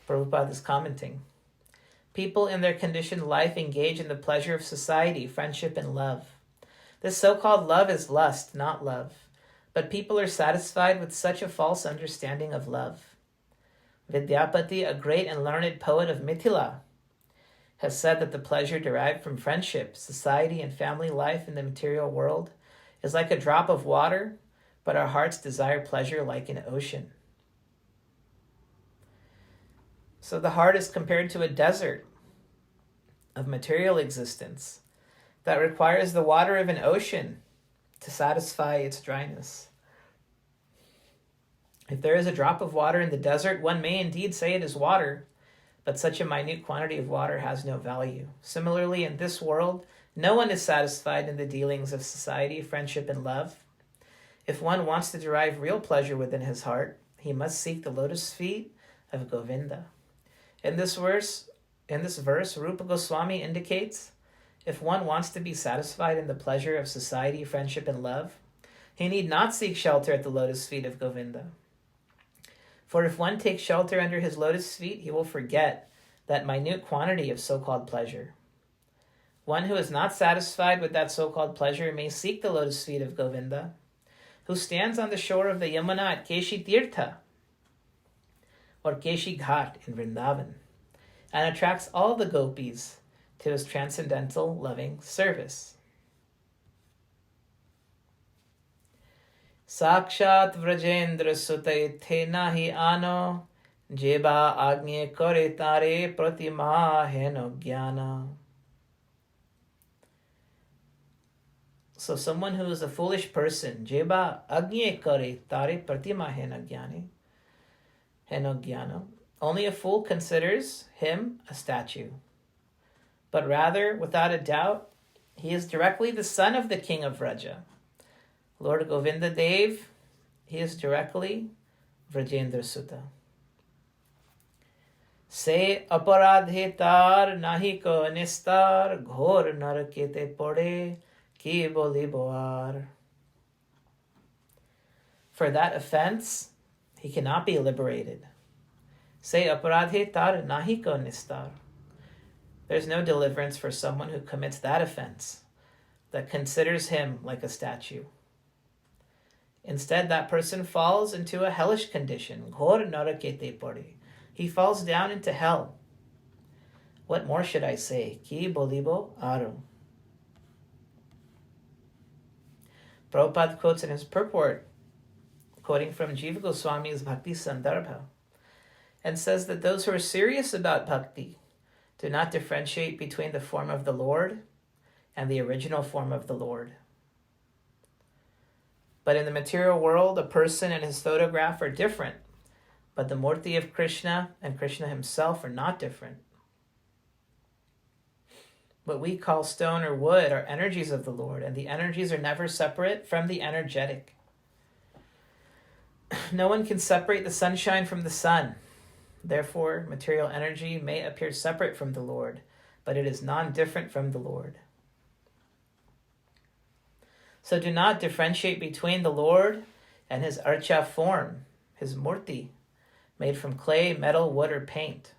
Prabhupada is commenting. People in their conditioned life engage in the pleasure of society, friendship, and love. This so-called love is lust, not love. But people are satisfied with such a false understanding of love. Vidyapati, a great and learned poet of Mithila, has said that the pleasure derived from friendship, society, and family life in the material world is like a drop of water, but our hearts desire pleasure like an ocean. So the heart is compared to a desert of material existence that requires the water of an ocean to satisfy its dryness. If there is a drop of water in the desert, one may indeed say it is water, but such a minute quantity of water has no value. Similarly, in this world, no one is satisfied in the dealings of society, friendship, and love. If one wants to derive real pleasure within his heart, he must seek the lotus feet of Govinda. In this verse, Rupa Goswami indicates, if one wants to be satisfied in the pleasure of society, friendship, and love, he need not seek shelter at the lotus feet of Govinda. For if one takes shelter under his lotus feet, he will forget that minute quantity of so-called pleasure. One who is not satisfied with that so-called pleasure may seek the lotus feet of Govinda, who stands on the shore of the Yamuna at Keshi Tirtha, or Keshi Ghat in Vrindavan, and attracts all the gopis to his transcendental loving service. Sakshat Vrajendra Sutay The Nahi Ano Jeba Agne Kore Tare Pratima Heno Jnana. So someone who is a foolish person, Jeba Agne Kare Tare Pratima Heno Jnana. Only a fool considers him a statue. But rather, without a doubt, he is directly the son of the king of Vraja. Lord Govinda Dev, he is directly Vrajendra Sutta. Se aparadhe tar nahi ko nistar, ghor narakete pode ki boli boar. For that offense, he cannot be liberated. Se aparadhe tar nahi ko nistar. There's no deliverance for someone who commits that offense, that considers him like a statue. Instead, that person falls into a hellish condition. Ghor narakete pode. He falls down into hell. What more should I say? Ki bolibo aru. Prabhupada quotes in his purport, quoting from Jiva Goswami's Bhakti Sandarbha, and says that those who are serious about bhakti do not differentiate between the form of the Lord and the original form of the Lord. But in the material world, a person and his photograph are different, but the Murti of Krishna and Krishna himself are not different. What we call stone or wood are energies of the Lord, and the energies are never separate from the energetic. No one can separate the sunshine from the sun. Therefore, material energy may appear separate from the Lord, but it is non-different from the Lord. So do not differentiate between the Lord and his archa form, his murti, made from clay, metal, wood, or paint.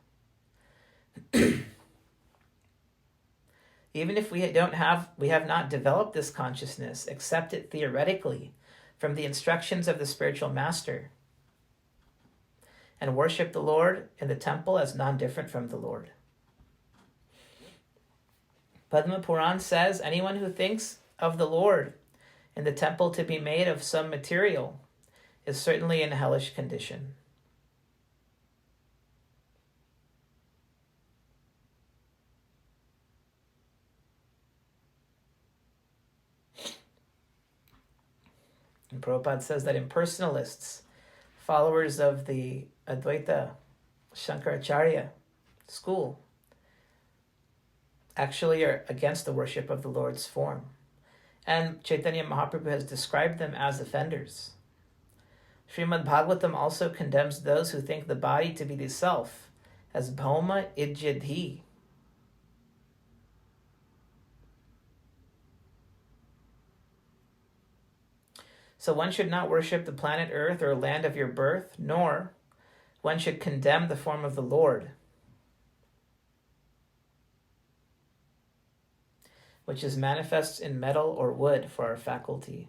Even if we have not developed this consciousness, accept it theoretically from the instructions of the spiritual master, and worship the Lord in the temple as non-different from the Lord. Padma Puran says anyone who thinks of the Lord in the temple to be made of some material is certainly in a hellish condition. And Prabhupada says that impersonalists, followers of the Advaita Shankaracharya school, actually are against the worship of the Lord's form. And Chaitanya Mahaprabhu has described them as offenders. Srimad Bhagavatam also condemns those who think the body to be the self as bhauma ijjadhi. So one should not worship the planet Earth or land of your birth, nor one should condemn the form of the Lord, which is manifest in metal or wood for our faculty.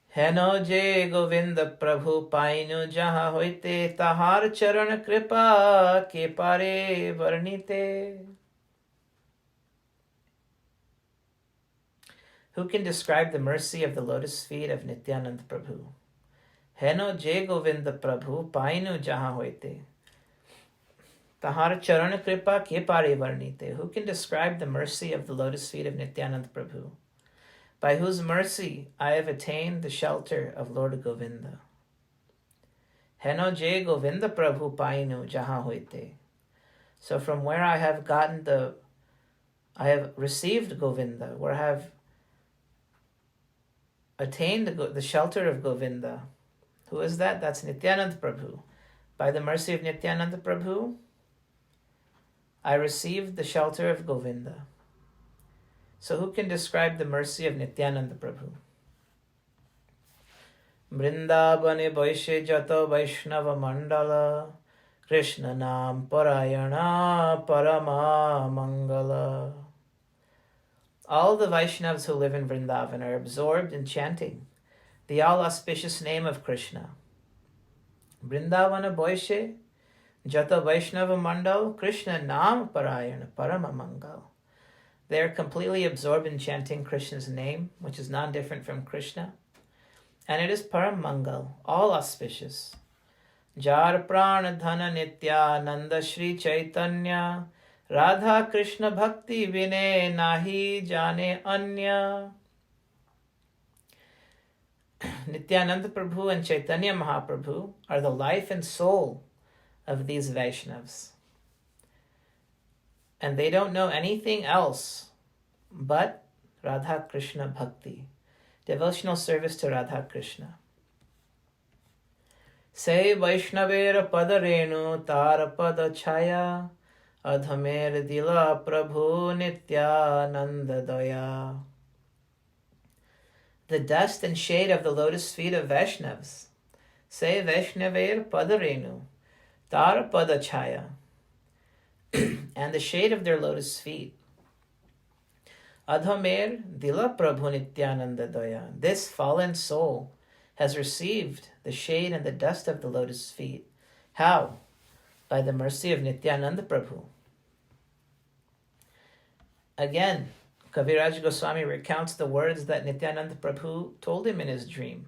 Heno je Govinda Prabhu painu jaha hoite tahar charan kripa ke pare varnite. Who can describe the mercy of the lotus feet of Nityananda Prabhu? Heno je Govinda Prabhu painu jaha hoite tahar charan kripa ke pare varnite. Who can describe the mercy of the lotus feet of Nityananda Prabhu, by whose mercy I have attained the shelter of Lord Govinda? Heno je Govinda Prabhu painu jaha hoite. So from where I have received Govinda, where I have attained the shelter of Govinda. Who is that? That's Nityananda Prabhu. By the mercy of Nityananda Prabhu, I received the shelter of Govinda. So who can describe the mercy of Nityananda Prabhu? Vrindavane Vaishe Jato Vaishnava Mandala Krishna Nam Parayana Parama Mangala. All the Vaishnavas who live in Vrindavan are absorbed in chanting the all-auspicious name of Krishna. Vrindavana Vaishe Jata Vaishnava Mandal Krishna Nam Parayana Parama Mangal. They are completely absorbed in chanting Krishna's name, which is non-different from Krishna, and it is Param Mangal, all auspicious. Jar Prana Dhana Nityananda Shri Chaitanya Radha Krishna Bhakti Vinay Nahi Jane Anya. Nityananda Prabhu and Chaitanya Mahaprabhu are the life and soul of these Vaishnavas. And they don't know anything else but Radha Krishna Bhakti, devotional service to Radha Krishna. Se Vaishnaver Padarenu Tar Pada Chaya Adhamer Dila Prabhu Nityananda Daya. The dust and shade of the lotus feet of Vaishnavas. Se Vaishnaver Padarenu Tar Pada Chaya. And the shade of their lotus feet. Adhamer Dila Prabhu Nityananda Daya. This fallen soul has received the shade and the dust of the lotus feet. How? By the mercy of Nityananda Prabhu. Again, Kaviraja Goswami recounts the words that Nityananda Prabhu told him in his dream.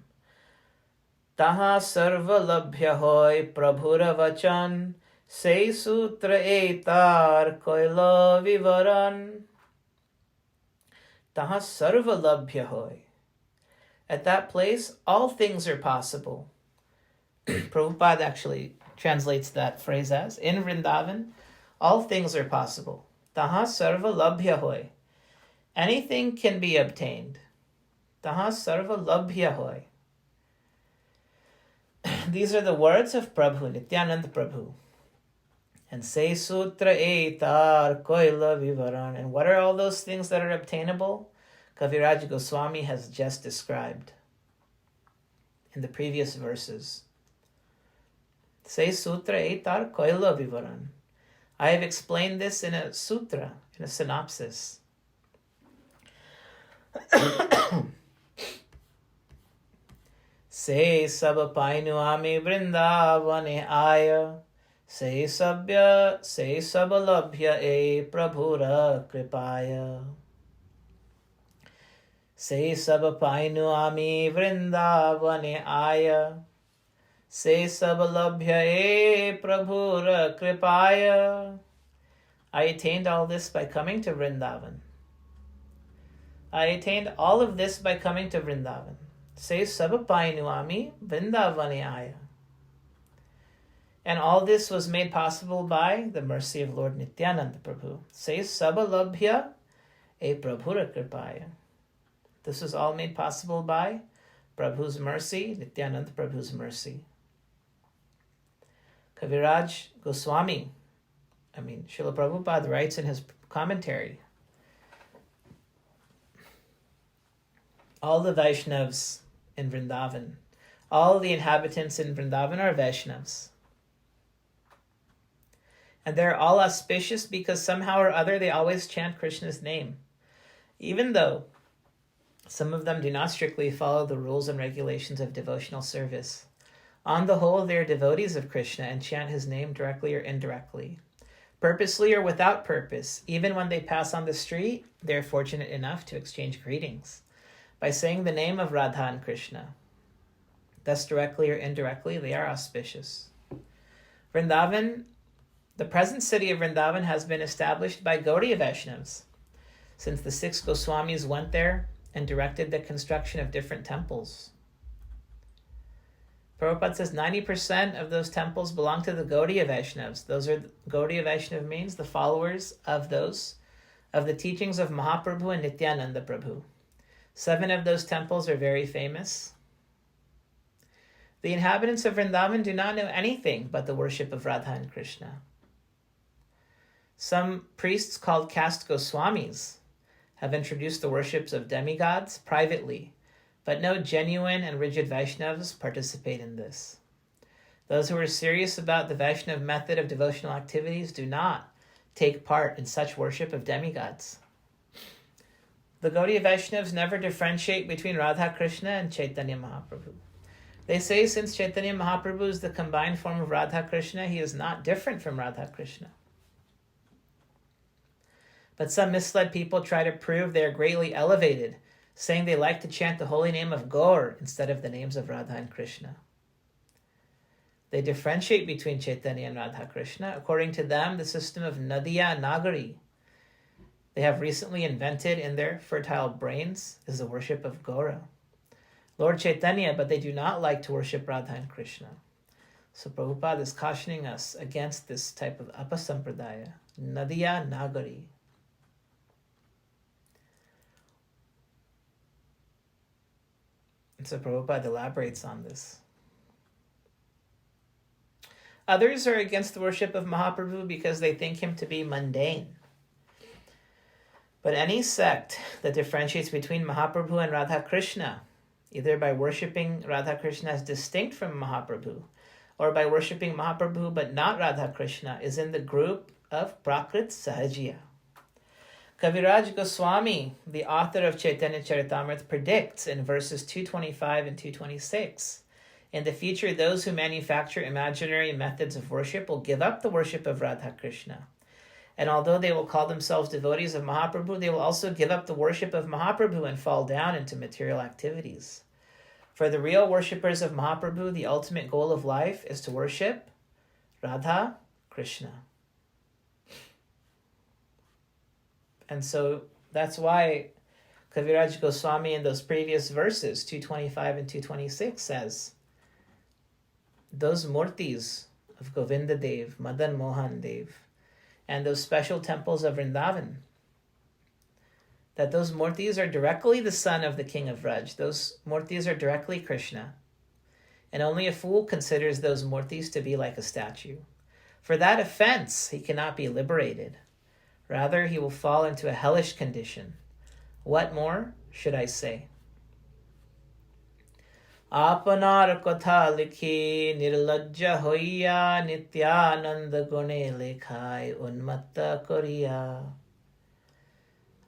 Taha sarva labhya hoy prabhura vachan, se sutra etar koila vivaran. Taha sarva labhya hoy. At that place, all things are possible. Prabhupada actually translates that phrase as, in Vrindavan, all things are possible. Taha sarva labhya hoy. Anything can be obtained. Taha sarva labhya hoy. These are the words of Prabhu, Nityananda Prabhu. And say sutra etar koila vivaran. And what are all those things that are obtainable? Kaviraja Goswami has just described in the previous verses. Say sutra etar koila vivaran. I have explained this in a sutra, in a synopsis. Se sab painu ami vrindavane aya, se sab labhya e prabhura kripaya. Se sab painu ami vrindavane aya, se sab labhya e prabhura kripaya. I attained all this by coming to Vrindavan. I attained all of this by coming to Vrindavan. Se sab painu ami vrindavane aya. And all this was made possible by the mercy of Lord Nityananda Prabhu. Se sab labhya e prabhura kripaya. This was all made possible by Prabhu's mercy, Nityananda Prabhu's mercy. Kaviraj Goswami, Srila Prabhupada writes in his commentary, all the Vaishnavas in Vrindavan, all the inhabitants in Vrindavan are Vaishnavas. And they're all auspicious because somehow or other they always chant Krishna's name. Even though some of them do not strictly follow the rules and regulations of devotional service, on the whole they are devotees of Krishna and chant his name directly or indirectly. Purposely or without purpose, even when they pass on the street, they are fortunate enough to exchange greetings by saying the name of Radha and Krishna. Thus, directly or indirectly, they are auspicious. Vrindavan, the present city of Vrindavan, has been established by Gaudiya Vaishnavas, since the 6 Goswamis went there and directed the construction of different temples. Prabhupada says 90% of those temples belong to the Gaudiya Vaishnavas. Gaudiya Vaishnava means the followers of the teachings of Mahaprabhu and Nityananda Prabhu. 7 of those temples are very famous. The inhabitants of Vrindavan do not know anything but the worship of Radha and Krishna. Some priests called caste Goswamis have introduced the worships of demigods privately, but no genuine and rigid Vaishnavas participate in this. Those who are serious about the Vaishnav method of devotional activities do not take part in such worship of demigods. The Gaudiya Vaishnavas never differentiate between Radha Krishna and Caitanya Mahaprabhu. They say since Caitanya Mahaprabhu is the combined form of Radha Krishna, he is not different from Radha Krishna. But some misled people try to prove they are greatly elevated, saying they like to chant the holy name of Gaur instead of the names of Radha and Krishna. They differentiate between Chaitanya and Radha Krishna. According to them, the system of Nadiya Nagari they have recently invented in their fertile brains is the worship of Gaura, Lord Chaitanya, but they do not like to worship Radha and Krishna. So Prabhupada is cautioning us against this type of apasampradaya, Nadiya Nagari. And so Prabhupada elaborates on this. Others are against the worship of Mahaprabhu because they think him to be mundane. But any sect that differentiates between Mahaprabhu and Radha Krishna, either by worshipping Radha Krishna as distinct from Mahaprabhu, or by worshipping Mahaprabhu but not Radha Krishna, is in the group of Prakrit Sahajiya. Kaviraj Goswami, the author of Caitanya Caritamrta, predicts in verses 225 and 226, in the future those who manufacture imaginary methods of worship will give up the worship of Radha Krishna. And although they will call themselves devotees of Mahaprabhu, they will also give up the worship of Mahaprabhu and fall down into material activities. For the real worshippers of Mahaprabhu, the ultimate goal of life is to worship Radha Krishna. And so that's why Kaviraj Goswami in those previous verses, 225 and 226, says, those murtis of Govinda Dev, Madan Mohan Dev, and those special temples of Vrindavan, that those murtis are directly the son of the king of Vraj. Those murtis are directly Krishna. And only a fool considers those murtis to be like a statue. For that offense, he cannot be liberated. Rather, he will fall into a hellish condition. What more should I say? Apanar kotha likhi nirlajja hoiya nityananda gune lekhai unmatta koriya.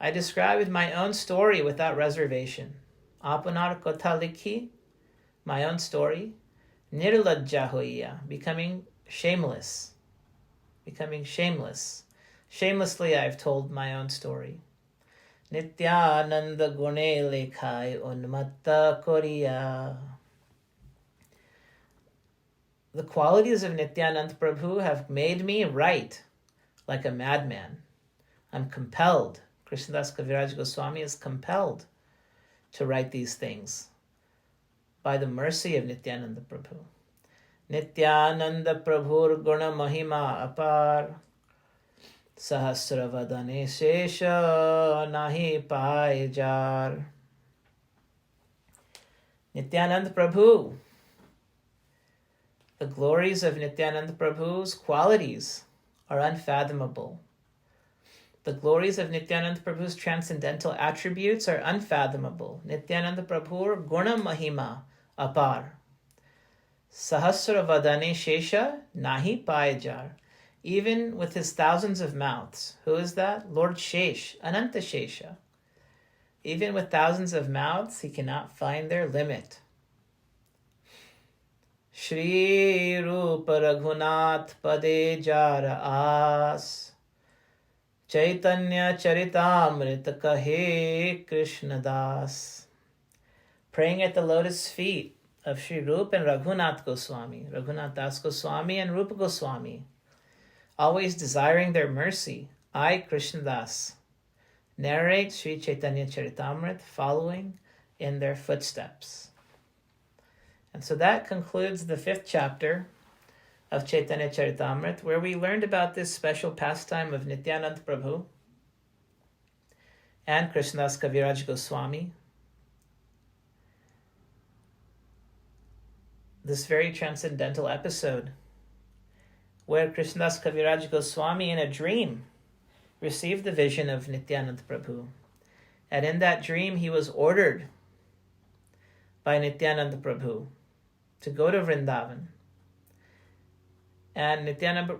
I described my own story without reservation. Apanar kotha likhi, my own story. Nirlajja hoiya, becoming shameless. Shamelessly I've told my own story. Nityananda gune lekhai unmatta koriya. The qualities of Nityananda Prabhu have made me write like a madman. I'm compelled. Krsnadasa Kaviraja Goswami is compelled to write these things by the mercy of Nityananda Prabhu. Nityananda Prabhur guna mahima apar sahasravadane shesha nahi pai jar. Nityananda Prabhu, the glories of Nityananda Prabhu's qualities are unfathomable. The glories of Nityananda Prabhu's transcendental attributes are unfathomable. Nityananda Prabhu guna mahima apar. Sahasra vadane shesha nahi paejar. Even with his thousands of mouths. Who is that? Lord Shesh, Ananta Shesha. Even with thousands of mouths, he cannot find their limit. Shri Rupa Raghunath Pade Jara As Caitanya Caritamrta Kahe Krsnadasa. Praying at the lotus feet of Shri Rupa and Raghunath Goswami, Raghunath Das Goswami and Rupa Goswami, always desiring their mercy, I, Krsnadas, narrate Sri Caitanya Caritamrta, following in their footsteps. And so that concludes the 5th chapter of Caitanya Caritamrta, where we learned about this special pastime of Nityananda Prabhu and Krsnadasa Kaviraja Goswami. This very transcendental episode where Krsnadasa Kaviraja Goswami in a dream received the vision of Nityananda Prabhu. And in that dream he was ordered by Nityananda Prabhu to go to Vrindavan. And Nityananda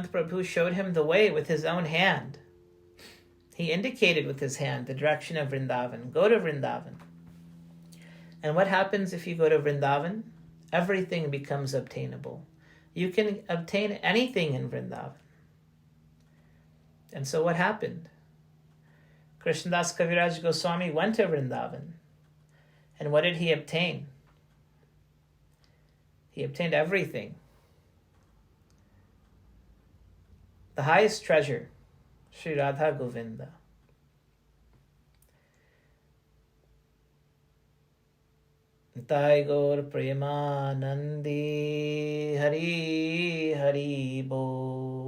Prabhu showed him the way with his own hand. He indicated with his hand the direction of Vrindavan. Go to Vrindavan. And what happens if you go to Vrindavan? Everything becomes obtainable. You can obtain anything in Vrindavan. And so what happened? Krsnadasa Kaviraja Goswami went to Vrindavan. And what did he obtain? He obtained everything. The highest treasure, Sri Radha Govinda. Nitai Gaur Premanandi Hari Hari Bo.